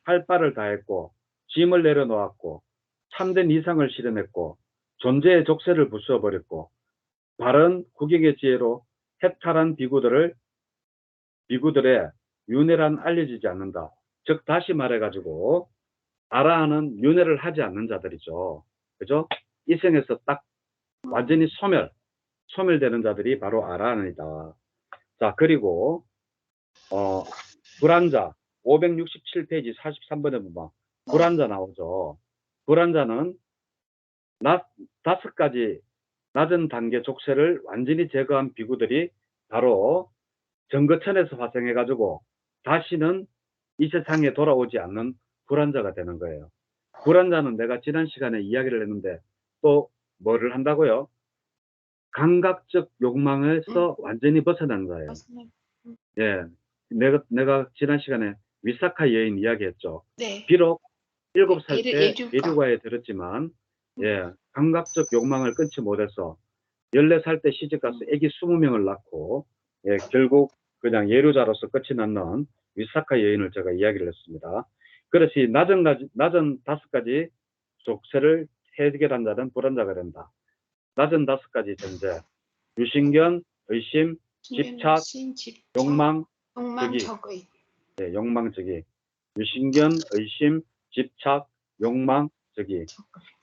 할 바를 다 했고 짐을 내려놓았고 참된 이상을 실현했고 존재의 족쇄를 부수어버렸고 바른 구경의 지혜로 해탈한 비구들의 윤회란 알려지지 않는다. 즉 다시 말해가지고 아라한은 윤회를 하지 않는 자들이죠. 그죠? 이 생에서 딱 완전히 소멸되는 자들이 바로 아란이다. 자, 그리고 불안자 567페이지 43번에 보면 불안자 나오죠. 불안자는 다섯 가지 낮은 단계 족쇄를 완전히 제거한 비구들이 바로 정거천에서 화생해가지고 다시는 이 세상에 돌아오지 않는 불안자가 되는 거예요. 불안자는 내가 지난 시간에 이야기를 했는데 또 뭐를 한다고요? 감각적 욕망에서 완전히 벗어난 자예요. 예, 내가 지난 시간에 위사카 여인 이야기했죠. 네. 비록 7살 때 예류가. 예류가에 들었지만 예, 감각적 욕망을 끊지 못해서 14살 때 시집가서 아기 20명을 낳고 예, 결국 그냥 예류자로서 끝이 났는 위사카 여인을 제가 이야기를 했습니다. 그렇지 낮은 5가지 족쇄를 해결한 자는 불안자가 된다. 낮은 5가지 전제 유신견, 의심, 집착, 욕망, 적의. 네, 욕망적이. 유신견, 의심, 집착, 욕망, 적이.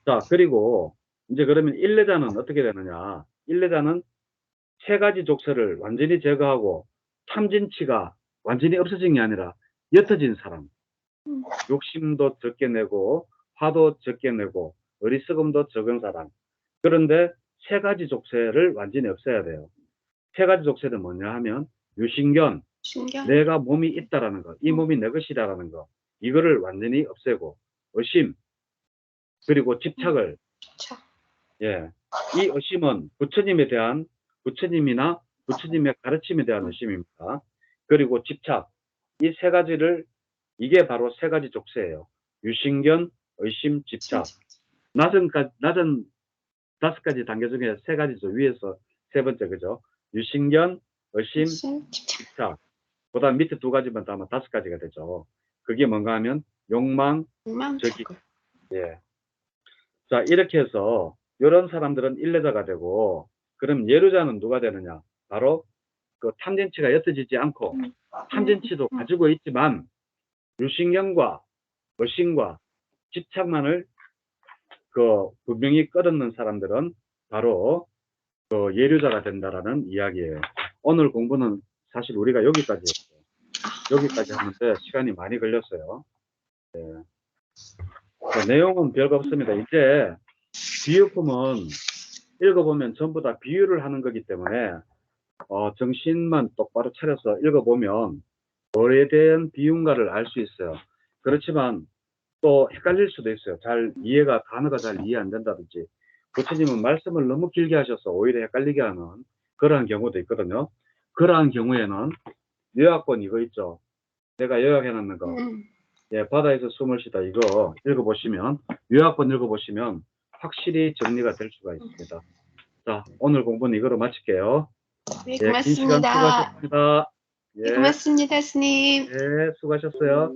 자, 그리고 이제 그러면 일례자는 어떻게 되느냐? 일례자는 3가지 족쇄를 완전히 제거하고 탐진치가 완전히 없어진 게 아니라 옅어진 사람. 욕심도 적게 내고 화도 적게 내고 어리석음도 적은 사람. 그런데 3가지 족쇄를 완전히 없애야 돼요. 3가지 족쇄는 뭐냐 하면 유신견, 내가 몸이 있다라는 거, 이 몸이 내 것이다라는 거, 이거를 완전히 없애고 의심, 그리고 집착을 예, 이 의심은 부처님이나 부처님의 가르침에 대한 의심입니다. 그리고 집착, 이 3가지를 이게 바로 3가지 족쇄예요. 유신견, 의심, 집착. 낮은 5가지 단계 중에 3가지죠. 위에서 3번째 그죠? 유신견, 의심, 집착. 그다음 밑에 2가지만 더 하면 5가지가 되죠. 그게 뭔가 하면 욕망, 적이. 예. 자, 이렇게 해서 이런 사람들은 일례자가 되고, 그럼 예류자는 누가 되느냐? 바로 그 탐진치가 옅어지지 않고 탐진치도 가지고 있지만 유신경과 의심과 집착만을 그 분명히 끌어넣는 사람들은 바로 그 예류자가 된다라는 이야기예요. 오늘 공부는 사실 우리가 여기까지 했어요. 여기까지 하는데 시간이 많이 걸렸어요. 네. 내용은 별거 없습니다. 이제 비유품은 읽어보면 전부 다 비유를 하는 거기 때문에 정신만 똑바로 차려서 읽어보면 뭐에 대한 비유인가를 알 수 있어요. 그렇지만 또 헷갈릴 수도 있어요. 단어가 잘 이해 안 된다든지 부처님은 말씀을 너무 길게 하셔서 오히려 헷갈리게 하는 그러한 경우도 있거든요. 그러한 경우에는 요약본 이거 있죠. 내가 요약해놨는 거. 예, 바다에서 숨을 쉬다 이거 읽어보시면 요약본 읽어보시면 확실히 정리가 될 수가 있습니다. 자, 오늘 공부는 이거로 마칠게요. 네, 예, 긴 시간 고맙습니다. 수고하셨습니다. 예, 네, 고맙습니다, 스님. 예, 수고하셨어요.